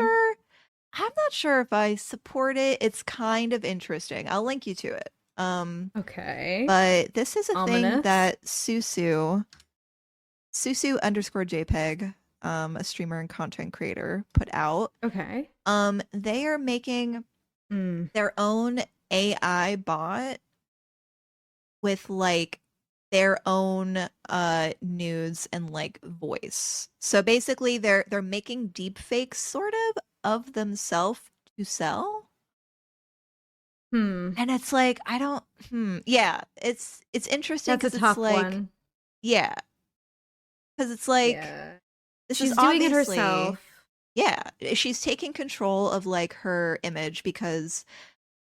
I'm not sure if I support it. It's kind of interesting. I'll link you to it. Okay. But this is a thing Ominous. that Susu underscore JPEG, a streamer and content creator, put out. Okay. They are making Mm. their own AI bot with like their own nudes and like voice. So basically they're making deep fakes sort of themselves to sell. Hmm. And it's like I don't yeah, it's interesting That's a because it's tough like one. yeah, because it's like Yeah. this is She's doing it obviously herself. yeah, she's taking control of like her image because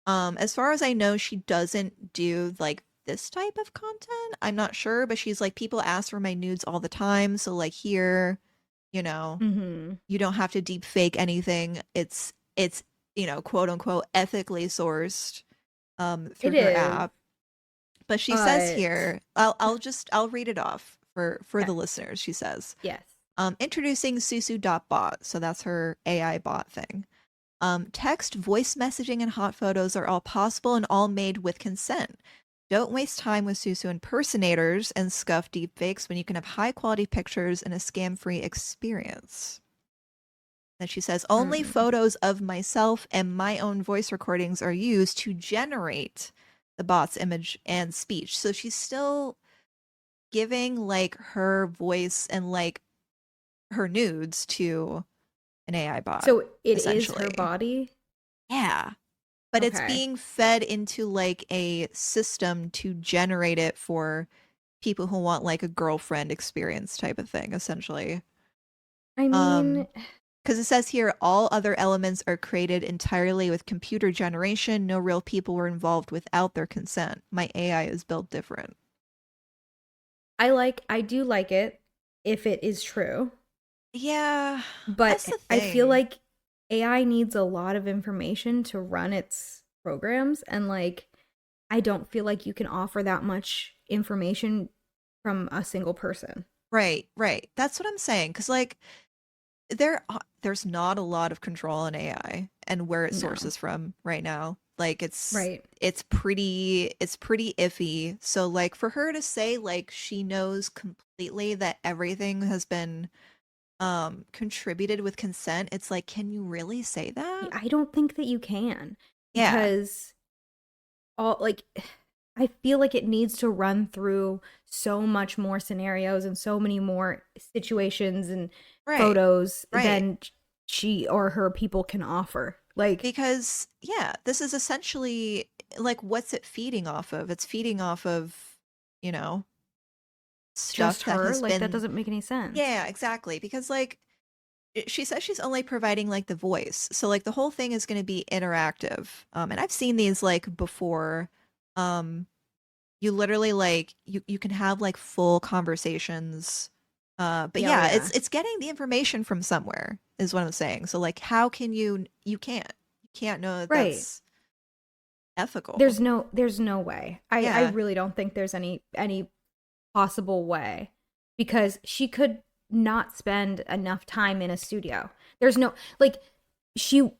as far as I know, she doesn't do like this type of content. I'm not sure, but she's like people ask for my nudes all the time, so like here, you know, Mm-hmm. you don't have to deep fake anything. It's quote unquote ethically sourced It through her is, app. But she says but here, I'll read it off for the okay. listeners. She says, Yes. introducing Susu.bot, so that's her AI bot thing. Text, voice messaging, and hot photos are all possible and all made with consent. Don't waste time with Susu impersonators and scuff deepfakes when you can have high quality pictures and a scam free experience. And she says, only Hmm. photos of myself and my own voice recordings are used to generate the bot's image and speech. So she's still giving like her voice and like her nudes to an AI bot, So it is her essentially. body? Yeah. But it's Okay. being fed into like a system to generate it for people who want like a girlfriend experience type of thing, essentially. I Um, mean, because it says here all other elements are created entirely with computer generation. No real people were involved without their consent. My AI is built different. I do like it if it is true. Yeah, that's But the I feel thing. like AI needs a lot of information to run its programs. And like, I don't feel like you can offer that much information from a single person. Right, right. That's what I'm saying. Because like there's not a lot of control on AI and where it No. sources from right now. Like Right. it's pretty iffy. So like for her to say like she knows completely that everything has been contributed with consent, it's like, can you really say that? I don't think that you can, Yeah. because all like I feel like it needs to run through so much more scenarios and so many more situations and Right. photos Right. than she or her people can offer. Like, Because yeah, this is essentially like, what's it feeding off of? It's feeding off of, you know, just stuff that her? has Like, that been. doesn't make any sense. Yeah, exactly. Because like she says she's only providing like the voice. So like the whole thing is going to be interactive. And I've seen these like before. Um you literally like you can have like full conversations. But Yeah, oh yeah, yeah. it's getting the information from somewhere is what I'm saying. So like how can you can't know that Right. that's ethical. There's no way. I Yeah. really don't think there's any possible way, because she could not spend enough time in a studio. There's no, like, she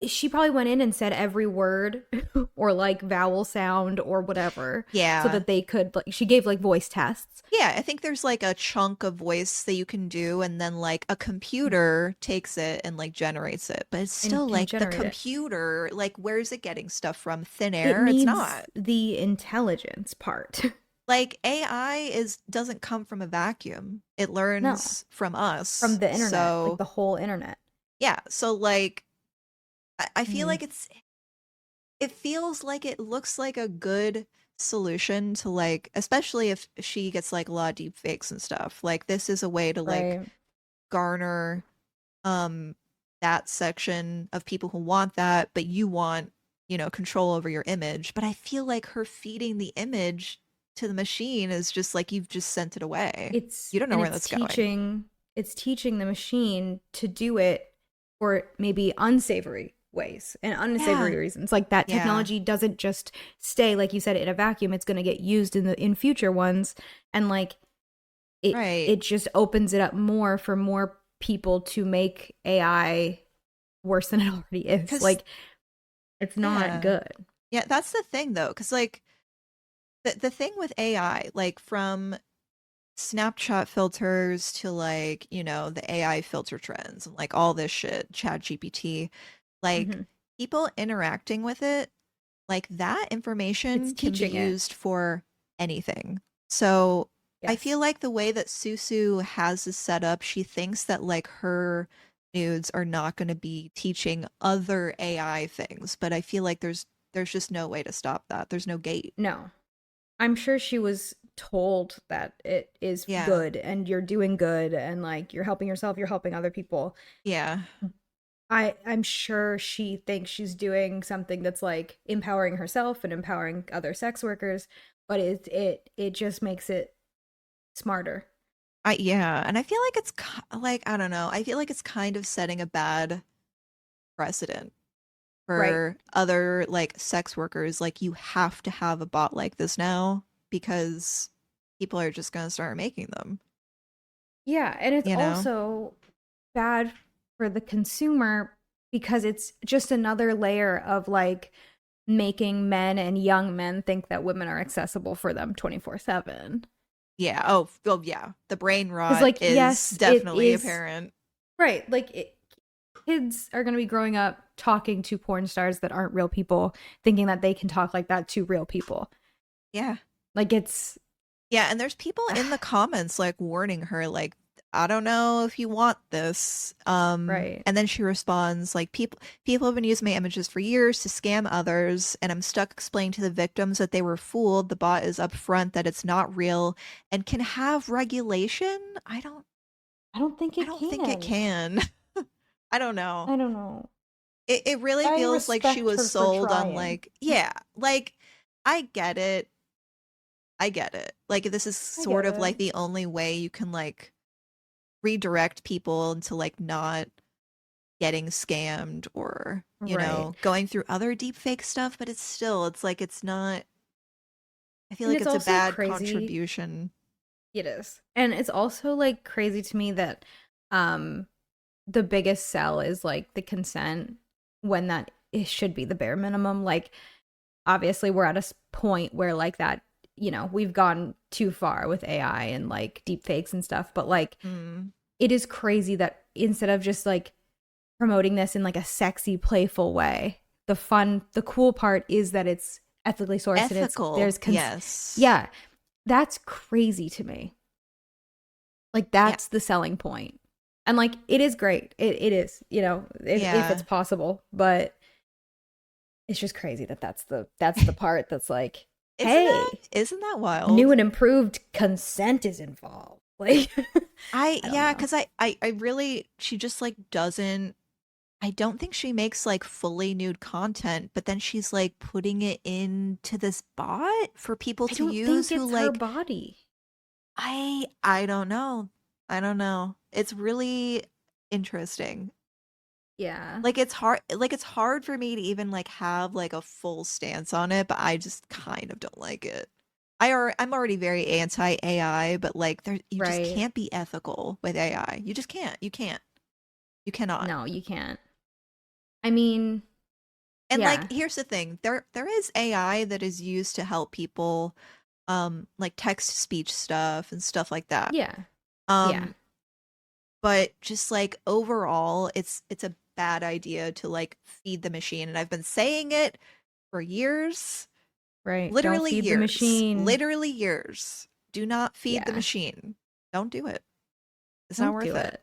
she probably went in and said every word or like vowel sound or whatever, so Yeah. that they could, like, she gave like voice tests. Yeah, I think there's like a chunk of voice that you can do, and then like a computer takes it and like generates it. But it's And still can like the generate it. computer, like where's it getting stuff from? Thin It air? It's needs not. the intelligence part. Like AI is doesn't come from a vacuum. It No, learns from from us. the internet, like So the whole internet. yeah, so like I feel Mm, like it feels like it looks like a good solution to like, especially if she gets like a lot of deep fakes and stuff. Like this is a way to like right. garner um that section of people who want that, but you want, control over your image. But I feel like her feeding the image to the machine is just like you've just sent it away. It's You don't know and where that's going. it's teaching the machine to do it for maybe unsavory ways and Yeah. unsavory reasons. Like, that Yeah. technology doesn't just stay, like you said, in a vacuum. It's going to get used in future ones, and like, Right. it just opens it up more for more people to make AI worse than it already is. Cuz Like, it's not yeah. good. Yeah, that's the thing though, cuz like the thing with AI, like from Snapchat filters to like, the AI filter trends and like all this shit, Chat GPT, like Hmm. people interacting with it, like that It's information can be teaching it. used for anything. So I Yes. feel like the way that Susu has this set up, she thinks that like her nudes are not going to be teaching other AI things, but I feel like there's just no way to stop that. There's no gate. No. I'm sure she was told that it is Yeah. good and you're doing good and like you're helping yourself, you're helping other people. Yeah. I'm sure she thinks she's doing something that's like empowering herself and empowering other sex workers, but it just makes it smarter. Yeah, and I feel like like I don't know. I feel like it's kind of setting a bad precedent Right. for other like sex workers. Like you have to have a bot like this now because people are just going to start making them, Yeah, and it's you know? also bad for the consumer, because it's just another layer of like making men and young men think that women are accessible for them 24/7. Yeah. Oh yeah. The brain Because, rot like, is yes, it definitely is apparent. right. Like, kids are going to be growing up talking to porn stars that aren't real people, thinking that they can talk like that to real people. Yeah. Like, it's Yeah, and there's people in the comments like warning her like, I don't know if you want this. right. And then she responds like, people have been using my images for years to scam others, and I'm stuck explaining to the victims that they were fooled. The bot is upfront that it's not real and can have regulation. I don't think I it don't think it can. can. I don't know. I don't know. It really I feels like she respect was her for sold on trying. like, yeah, like I get it. I get it. Like this is I sort get of it. like the only way you can like redirect people into like not getting scammed or, Right. going through other deep fake stuff, but it's like it's not. I feel And like it's it's a also bad crazy. contribution. It is. And it's also like crazy to me that um the biggest sell is like the consent, when that it should be the bare minimum. Like, obviously we're at a point where like that, we've gone too far with AI and like deep fakes and stuff, but like, Mm. it is crazy that instead of just like promoting this in like a sexy, playful way, the cool part is that it's ethically sourced and Ethical, yes. yeah, that's crazy to me. Like that's the selling point. And like it is great. It is, you know, if it's possible, but it's just crazy that that's the part that's like, hey, isn't that wild? New and improved consent is involved. Like because I really, she just like doesn't, I don't think she makes like fully nude content, but then she's like putting it into this bot for people to use who like her body. I don't know. I don't know. It's really interesting. Yeah. Like it's hard for me to even like have like a full stance on it, but I just kind of don't like it. I'm already very anti AI, but like you just can't be ethical with AI. You just can't. You can't. You cannot. No, you can't. I mean, and like here's the thing. There is AI that is used to help people like text to speech stuff and stuff like that. Yeah. But just like overall, it's a bad idea to like feed the machine, and I've been saying it for years. Right. Literally Don't feed years. the machine. Literally years. Do not feed the machine. Don't do it. It's not worth it.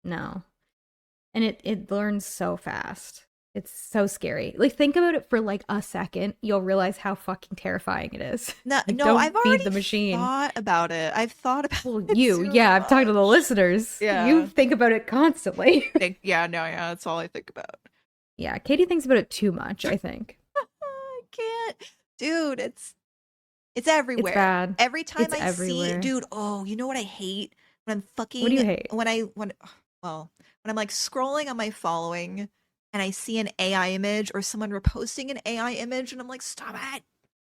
No. And it learns so fast. It's so scary. Like think about it for like a second. You'll realize how fucking terrifying it is. No, like, no, don't I've feed already the machine. thought about it. I've thought about it. I'm talking to the listeners. Yeah. You think about it constantly. That's all I think about. Yeah, Katie thinks about it too much, I think. I can't. Dude, it's everywhere. It's bad. Every time I see, dude, oh, you know what I hate? When I'm fucking What do you hate? When I'm like scrolling on my following and I see an AI image or someone reposting an AI image and I'm like, stop it.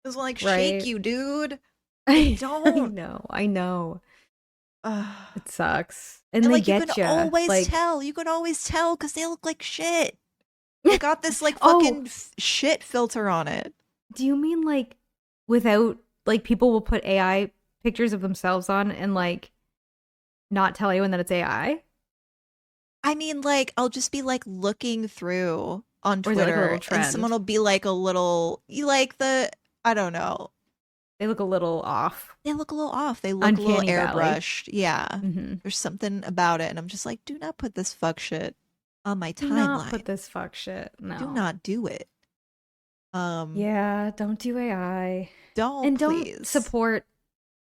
This will like shake you, dude. I don't. I know. It sucks. And like you can always tell. You can always tell because they look like shit. They got this like fucking shit filter on it. Do you mean like without like people will put AI pictures of themselves on and like not tell anyone that it's AI? I mean, like, I'll just be like looking through on Twitter and someone will be like I don't know. They look a little off. They look a little airbrushed. Yeah. Mm-hmm. There's something about it. And I'm just like, do not put this fuck shit on my timeline. Do not put this fuck shit. No. Do not do it. Yeah, don't do AI. Don't support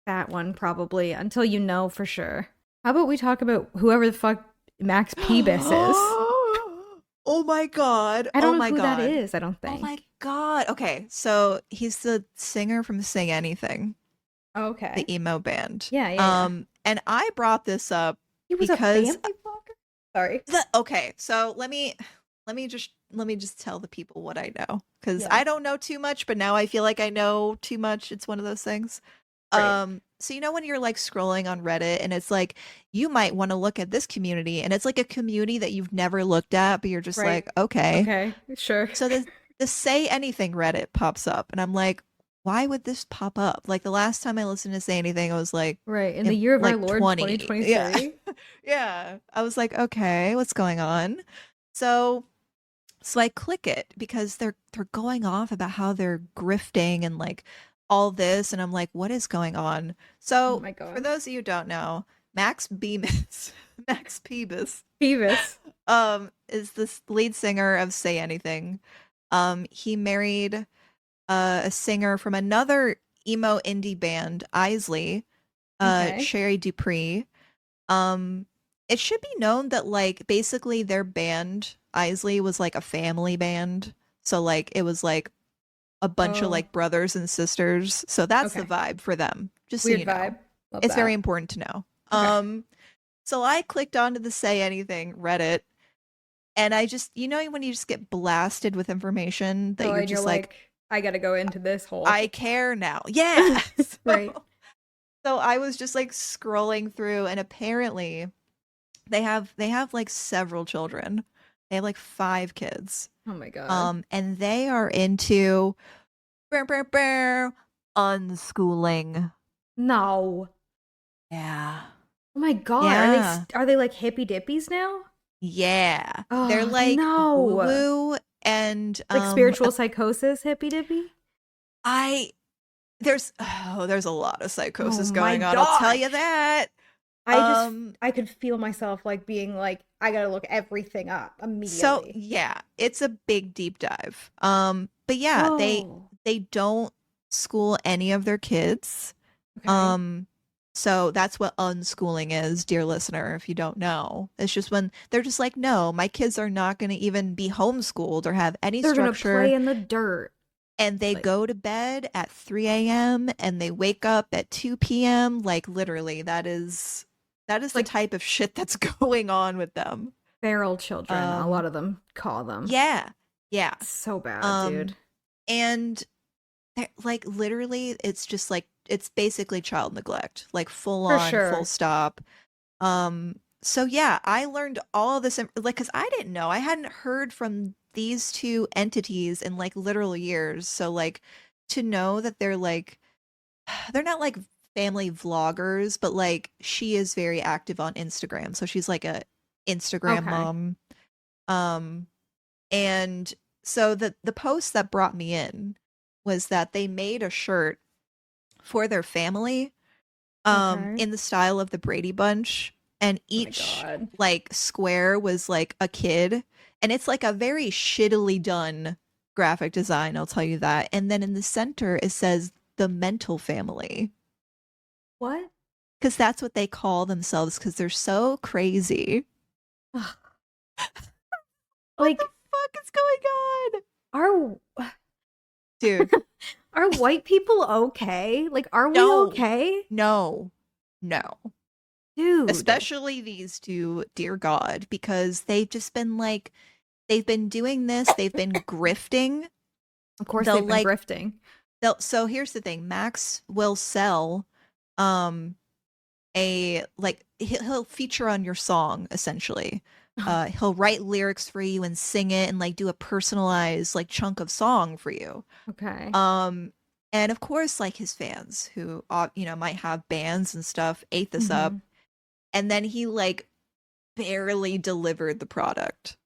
that one probably until you know for sure. How about we talk about whoever the fuck Max Bemis is? Oh my god. I don't know who that is, I don't think. Oh my god. Okay, so he's the singer from Sing Anything. Okay. The emo band. Yeah. And I brought this up because a family blogger? Sorry. Okay, so let me just tell the people what I know because I don't know too much, but now I feel like I know too much. It's one of those things. Right. So you know when you're like scrolling on Reddit and it's like you might want to look at this community and it's like a community that you've never looked at, but you're just like, okay, sure. So the Say Anything Reddit pops up and I'm like, why would this pop up? Like the last time I listened to Say Anything, I was like, in the year of our Lord 2023. Yeah. I was like, okay, what's going on? So I click it because they're going off about how they're grifting and like all this, and I'm like, what is going on? So for those of you who don't know, Max Bemis is this lead singer of Say Anything. He married a singer from another emo indie band, Isley, Sherry Dupree. It should be known that like basically their band Isley was like a family band, so like it was like a bunch of like brothers and sisters, so that's the vibe for them. Just weird so you know. Vibe. It's very important to know. So I clicked onto the Say Anything Reddit, and I just when you just get blasted with information that you're just like, I gotta go into this hole. I care now. Yeah. Right. So I was just like scrolling through, and apparently they have like several children. They have like 5 kids. Oh my god. And they are into unschooling. No. Yeah. Oh my God. Yeah. Are they like hippy dippies now? Yeah. They're Oh like woo no. woo and Like spiritual psychosis hippy dippy? I there's a lot of Oh psychosis my going on, I'll tell you gosh. that. Um I could feel myself like being like, I gotta look everything up so immediately. yeah, it's a big deep dive. But yeah, Whoa. they don't school any of their kids. Okay. Um, so that's what unschooling is, dear listener, if you don't know. It's just when they're just like, no, my kids are not going to even be homeschooled or have any They're gonna structure. play in the dirt. And they Like, go to bed at 3 a.m. and they wake up at 2 p.m. Like literally, that is the like type of shit that's going on with them. feral children, a lot Um, of them call them. yeah, yeah. So bad, Um, dude. and like literally, it's just like it's basically child neglect, like full For on, full sure. stop. So yeah, I learned all of this like because I didn't know. I hadn't heard from these two entities in like literal years. So like to know that they're like they're not like family vloggers, but like she is very active on Instagram. So she's like a Instagram Okay. mom. Um and so the post that brought me in was that they made a shirt for their family Okay. in the style of the Brady Bunch, and Oh my each God. like square was like a kid, and it's like a very shittily done graphic design, I'll tell you that. And then in the center it says the mental family, What? because that's what they call themselves because they're so crazy. Ugh. What the Like, fuck is going on, are dude? are white people okay? Like, are we No, okay? no, no. Dude. Especially these two, dear God, because they've just been like, they've been doing this, they've been grifting. Of course They'll they've been like, grifting. so here's the thing, Max will sell, um, a, like, he'll feature on your song, essentially. He'll write lyrics for you and sing it and like do a personalized like chunk of song for you. Okay. Um, and of course, like his fans who, might have bands and stuff, ate this up. Mhm. And then he like barely delivered the product.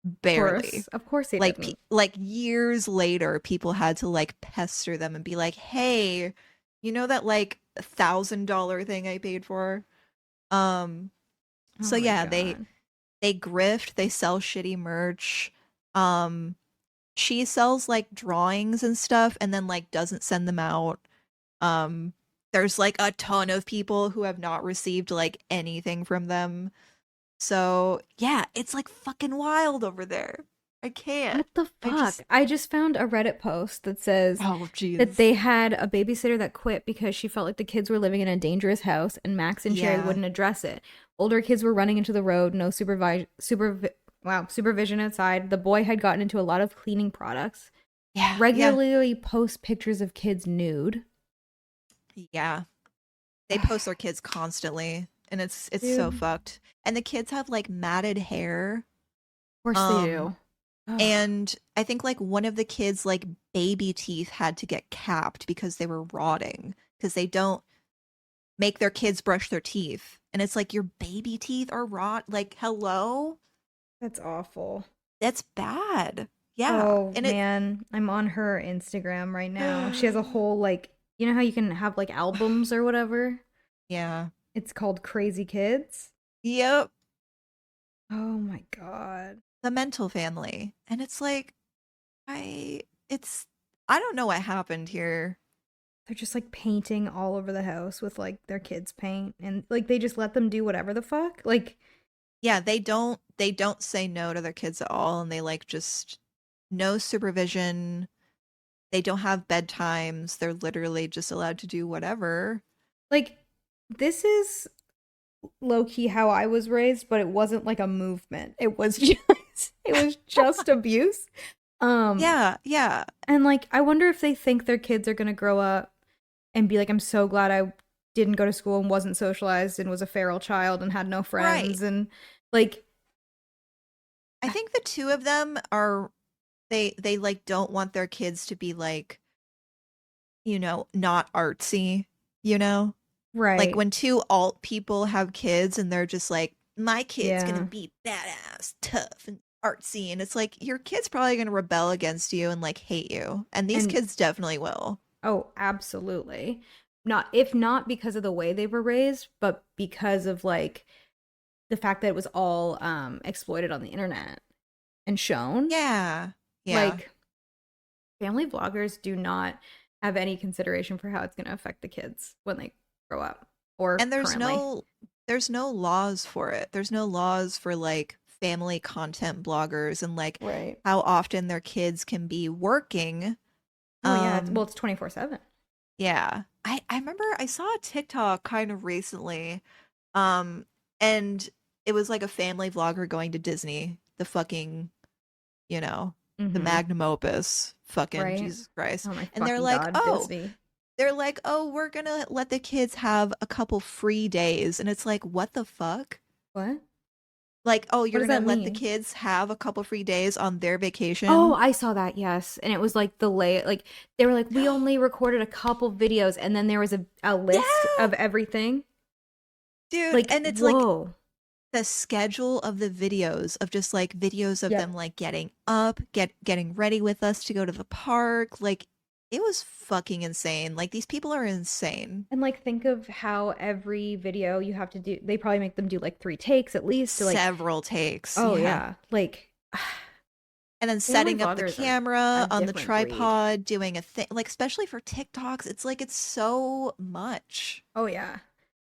Of Barely. course. Of course he Like didn't. like years later, people had to like pester them and be like, "Hey, you know that like $1,000 thing I paid for?" Um, Oh so my yeah, God. they grift, they sell shitty merch. Um, she sells like drawings and stuff and then like doesn't send them out. Um, there's like a ton of people who have not received like anything from them. So, yeah, it's like fucking wild over there. I can't. What the I fuck? just I just found a Reddit post that says oh that jeez. they had a babysitter that quit because she felt like the kids were living in a dangerous house and Max and Cherry Yeah. wouldn't address it. Older kids were running into the road, no supervision outside. The boy had gotten into a lot of cleaning products. Yeah. Yeah. Regularly post pictures of kids nude. Yeah. They post their kids constantly and it's so Dude, fucked. And the kids have like matted hair. of course they Um do. Ugh. and I think like one of the kids like baby teeth had to get capped because they were rotting because they don't make their kids brush their teeth. And it's like your baby teeth are rot like hello? That's awful. That's bad. Yeah. Oh And it man, I'm on her Instagram right now. She has a whole like, you know how you can have like albums or whatever? yeah. It's called Crazy Kids. Yep. Oh my God. The mental family. And it's like it's I don't know what happened here. They're just like painting all over the house with like their kids' paint and like they just let them do whatever the fuck. Like, Yeah, they don't say no to their kids at all and they like just no supervision. They don't have bedtimes. They're literally just allowed to do whatever. like this is low key how I was raised, but it wasn't like a movement. It was just abuse. Um Yeah, yeah. and like I wonder if they think their kids are going to grow up and be like, I'm so glad I didn't go to school and wasn't socialized and was a feral child and had no Right. friends and like I think the two of them are they like don't want their kids to be like, not artsy, you know? Like Right. when two alt people have kids and they're just like, my kid's gonna Yeah. be badass, tough, and artsy. And it's like, your kid's probably gonna rebel against you and like hate you. And these And kids definitely will. oh, absolutely. Not if not because of the way they were raised, but because of like the fact that it was all exploited on the internet and shown. Yeah. Yeah. Like family vloggers do not have any consideration for how it's going to affect the kids when they grow up or And currently. there's no laws for it. There's no laws for like family content bloggers and like Right. how often their kids can be working. Oh yeah, Um it's 24/7. yeah. I remember I saw a TikTok kind of recently. Um and it was like a family vlogger going to Disney, the fucking, you know, the Mhm. magnum opus, fucking Right? Jesus Christ. Oh my And fucking god, Disney. they're like, "Oh, we're gonna let the kids have a couple free days." And it's like, what the fuck? What? Like, oh, What you're does gonna that let the mean? kids have a couple free days on their Oh, vacation? I saw that, yes. And it was like the like they were like, we only recorded a couple videos, and then there was a list Yeah, of everything. dude. Like, And it's like whoa. the schedule of the videos of just like videos of them Yep. like getting up, getting ready with us to go to the park. Like it was fucking insane. Like these people are insane. And like think of how every video you have to do, they probably make them do like 3 takes at least to like, Several takes. oh Yeah. yeah. Like And then family setting up the vloggers are a camera on the different breed. tripod, doing a thing, like especially for TikToks, it's like it's so much. Oh yeah.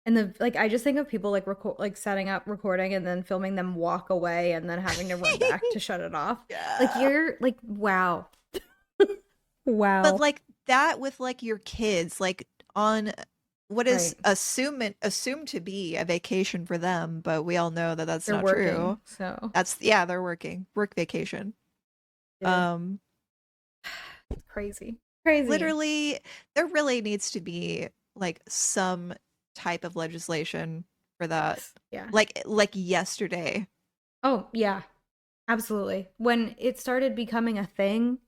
And the like I just think of people like record like setting up recording and then filming them walk away and then having to run back to shut it off. Like Yeah. you're like wow. But Wow. like that with like your kids, like on what is Right. assumed to be a vacation for them, but we all know that that's They're not working. true. So, That's yeah, they're working, work vacation. dude, Um, it's crazy. Crazy. literally, there really needs to be like some type of legislation for that. Yes. Yeah. Like yesterday. Oh, yeah. Absolutely. When it started becoming a thing,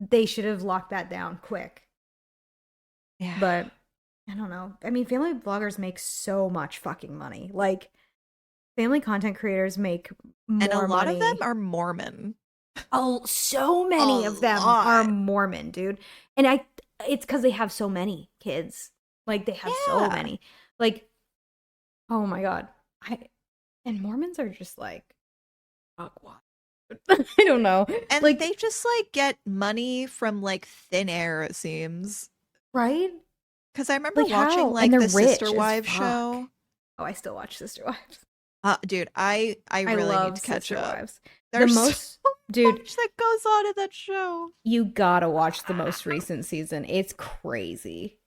they should have locked that down quick. Yeah. But I don't know. I mean, family bloggers make so much fucking money. Like, family content creators make And a more lot of them money. are Mormon. Oh, so A many of them are lot. Mormon, dude. And it's because they have so many kids. Like, they have so Yeah. many. Like, oh my God. And Mormons are just like, fuck what? I don't know. And Like, they just like get money from like thin air, it seems. right? Because I remember Like watching how? And like they're the Sister rich as Wives fuck. show. Oh, I still watch Sister Wives. Dude, I I really need love to catch Sister up. Wives. The There's so most, dude, much that goes on in that show. you gotta watch the most recent season. It's crazy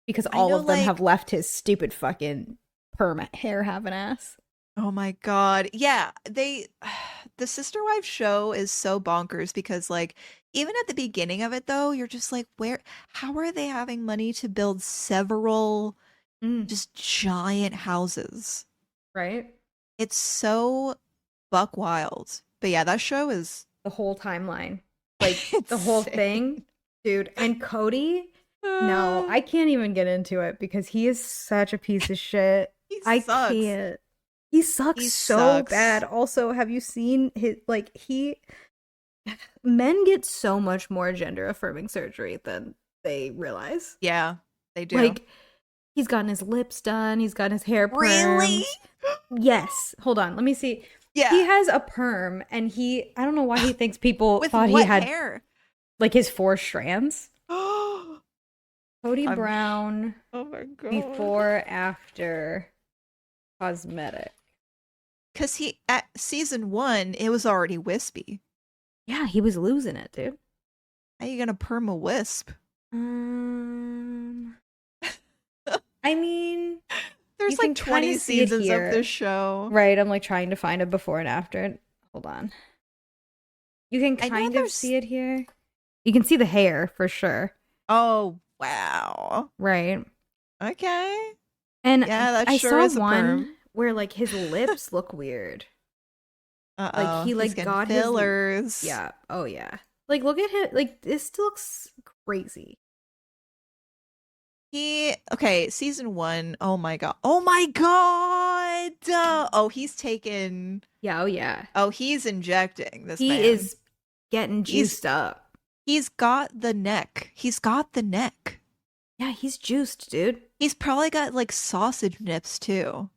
because I all know, of them have like, left his stupid fucking perma hair have an ass. oh my God. Yeah, the Sister Wives show is so bonkers because, like, even at the beginning of it, though, you're just like, how are they having money to build several Mm, just giant houses? right? It's so buck wild. But yeah, that show is The whole timeline, like the whole insane. thing, dude. And Cody, no, Uh, I can't even get into it because he is such a piece of shit. he I sucks. can't. He sucks He so sucks. bad. Also, have you seen his like he men get so much more gender affirming surgery than they realize. Yeah, they do. Like he's gotten his lips done, he's gotten his hair Really? permed. Yes. Hold on, let me see. He Yeah. has a perm and I don't know why he thinks people With thought he what had hair? like his 4 strands. Oh, Cody I'm Brown oh my God. before after cosmetic. Because he at season 1, it was already wispy. Yeah, he was losing it, dude. How you gonna perm a wisp? Um I mean, you There's can like kind 20 of see it seasons of this here. show. Right, I'm like trying to find a before and after. Hold on. You can I know kind of there's see it here. You can see the hair for sure. oh wow. Right. Okay. And Yeah, that I sure saw is a one perm. where like his lips look weird. Like Uh-oh, he he's like getting got his fillers. yeah. Oh yeah. Like look at him. Like this looks crazy. Season 1. Oh my god. Oh my god. Oh, he's taken. Yeah, oh yeah. Oh, he's injecting this He man. is getting juiced up. He's got the neck. He's got the neck. Yeah, he's juiced, dude. He's probably got like sausage nips too.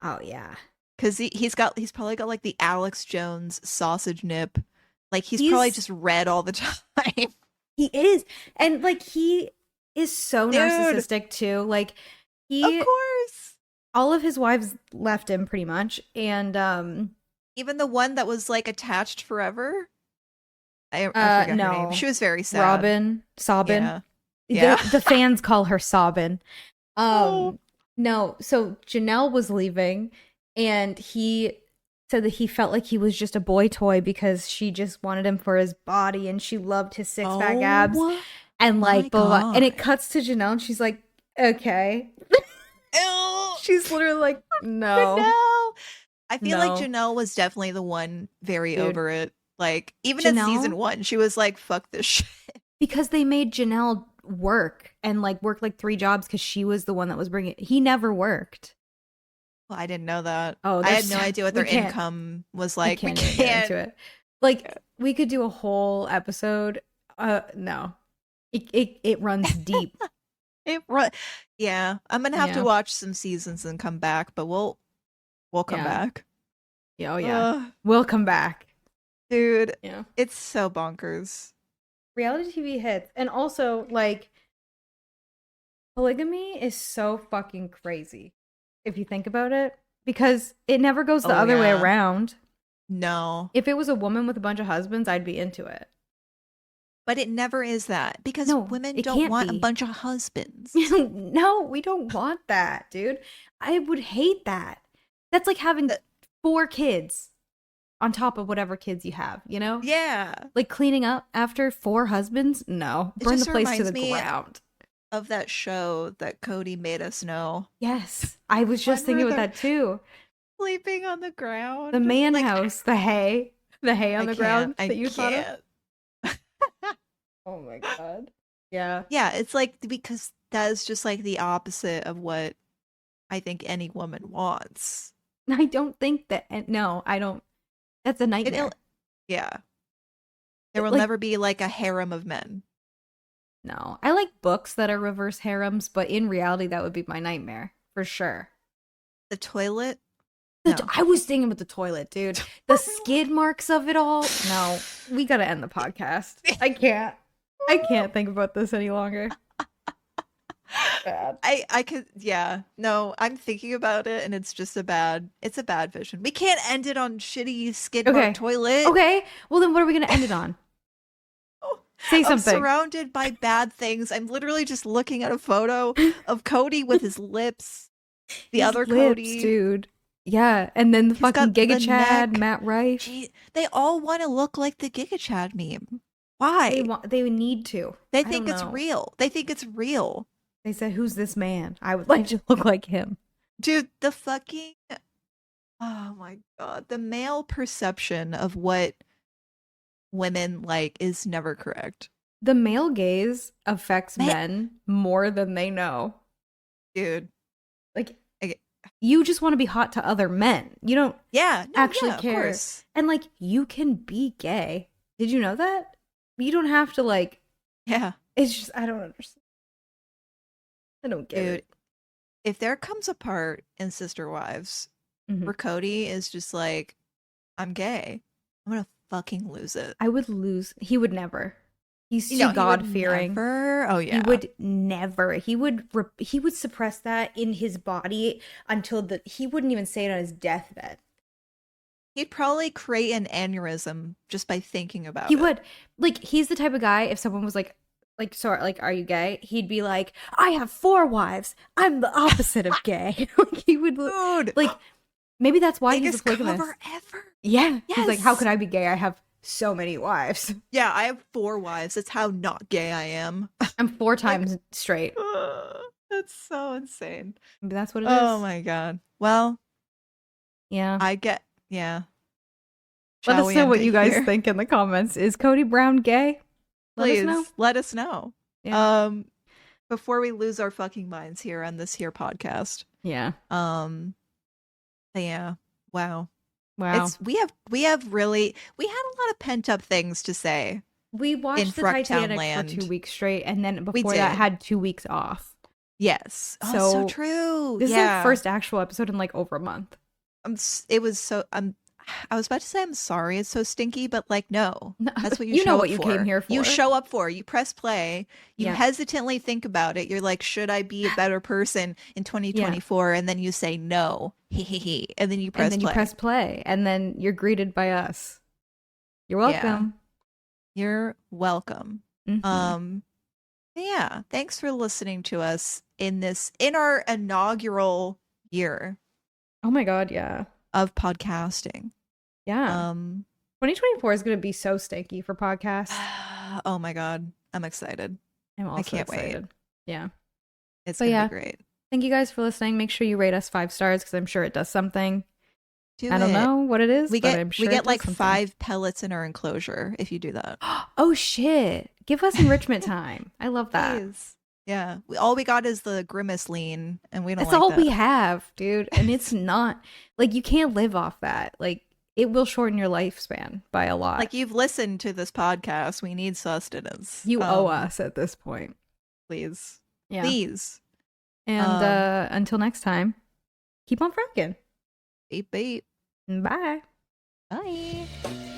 Oh yeah. Cause he's probably got like the Alex Jones sausage nip. Like he's probably just red all the time. He is. And like he is so narcissistic too. Like Of course. All of his wives left him pretty much. And even the one that was like attached forever. I forget her name. She was very sad. Robin. Sobbin. Yeah. The fans call her Sobbin. No, so Janelle was leaving and he said that he felt like he was just a boy toy because she just wanted him for his body and she loved his six-pack abs and like blah, blah. And it cuts to Janelle and she's like, okay. She's literally like, no. I feel like Janelle was definitely the one very over it. Like even in season 1, she was like, fuck this shit. Because they made Janelle work and like work like 3 jobs because she was the one that was bringing it. He never worked. Well, I didn't know that. Oh, I had no idea what their income was like. We can't get into it. Like we could do a whole episode. No, it runs deep. Yeah, I'm gonna have to watch some seasons and come back, but we'll come back. Yeah, oh yeah, we'll come back, dude. Yeah, it's so bonkers. Reality TV hits, and also like polygamy is so fucking crazy if you think about it, because it never goes the other way around. No, if it was a woman with a bunch of husbands, I'd be into it. But it never is that, because women don't want a bunch of husbands. No, we don't want that, dude. I would hate that. That's like having 4 kids on top of whatever kids you have, you know? Yeah. Like cleaning up after 4 husbands? No. Burn the place to the ground. Of that show that Cody made us know. Yes. I was just thinking about that too. Sleeping on the ground. The man house, the hay on the ground that you thought of. Oh my god. Yeah. Yeah, it's like, because that is just like the opposite of what I think any woman wants. I don't think that. No, I don't. That's a nightmare. Yeah. There will never be like a harem of men. No. I like books that are reverse harems, but in reality, that would be my nightmare for sure. The toilet? I was thinking about the toilet, dude. The skid marks of it all. No, we gotta end the podcast. I can't think about this any longer. Bad. I could, yeah. No, I'm thinking about it and it's just it's a bad vision. We can't end it on shitty skid mark toilet. Okay. Well, then what are we going to end it on? Say something. I'm surrounded by bad things. I'm literally just looking at a photo of Cody with his lips. The other Cody. Dude. Yeah. And then the fucking Giga Chad, Matt Rife. They all want to look like the Giga Chad meme. Why? They need to. They think it's real. They think it's real. They said, who's this man? I would like to look like him. Dude, the fucking... Oh my god. The male perception of what women like is never correct. The male gaze affects men more than they know. Dude. Like, you just want to be hot to other men. You don't actually care. Of course. And like, you can be gay. Did you know that? You don't have to like... Yeah. It's just, I don't understand. I don't get it. If there comes a part in Sister Wives where Cody is just like, I'm gay, I'm gonna fucking lose it. I would lose. He would never. He's too God-fearing. Oh yeah. He would never. He would suppress that in his body until he wouldn't even say it on his deathbed. He'd probably create an aneurysm just by thinking about it. He would. Like, he's the type of guy, if someone was like, sorry, like, are you gay? He'd be like, I have 4 wives. I'm the opposite of gay. Like, he would, dude. Like, maybe that's why he's a polygamist. Cover ever. Yeah. Yes. He's like, how could I be gay? I have so many wives. Yeah, I have 4 wives. That's how not gay I am. I'm 4 times straight. That's so insane. Maybe that's what it is. Oh my god. Well, yeah. Yeah. Let us know what you guys think in the comments. Is Cody Brown gay? Please let us know. Yeah. before we lose our fucking minds here on this here podcast. Yeah. Yeah. Wow. Wow. We had a lot of pent up things to say. We watched the Titanic for 2 weeks straight, and then before that had 2 weeks off. Yes. Oh, so true. This is our first actual episode in like over a month. I was about to say I'm sorry it's so stinky, but like no. That's what you know what you came here for. You show up for. You press play. You hesitantly think about it. You're like, should I be a better person in 2024? And then you say no. And then you press play. You press play. And then you're greeted by us. You're welcome. Yeah. You're welcome. Mm-hmm. Yeah. Thanks for listening to us in our inaugural year. Oh my God, yeah. Of podcasting. Yeah. 2024 is going to be so stinky for podcasts. Oh my God. I'm excited. I can't excited. Wait. Yeah. It's going to be great. Thank you guys for listening. Make sure you rate us 5 stars because I'm sure it does something. I don't know what it is, but I'm sure we get like something. 5 pellets in our enclosure if you do that. Oh shit. Give us enrichment time. I love that. Please. Yeah. All we got is the grimace lean and we don't That's all we have, dude. And it's not like you can't live off that. Like it will shorten your lifespan by a lot. Like you've listened to this podcast. We need sustenance. You owe us at this point. Please. Yeah. Please. And until next time, keep on fracking. Beep beep. Bye. Bye.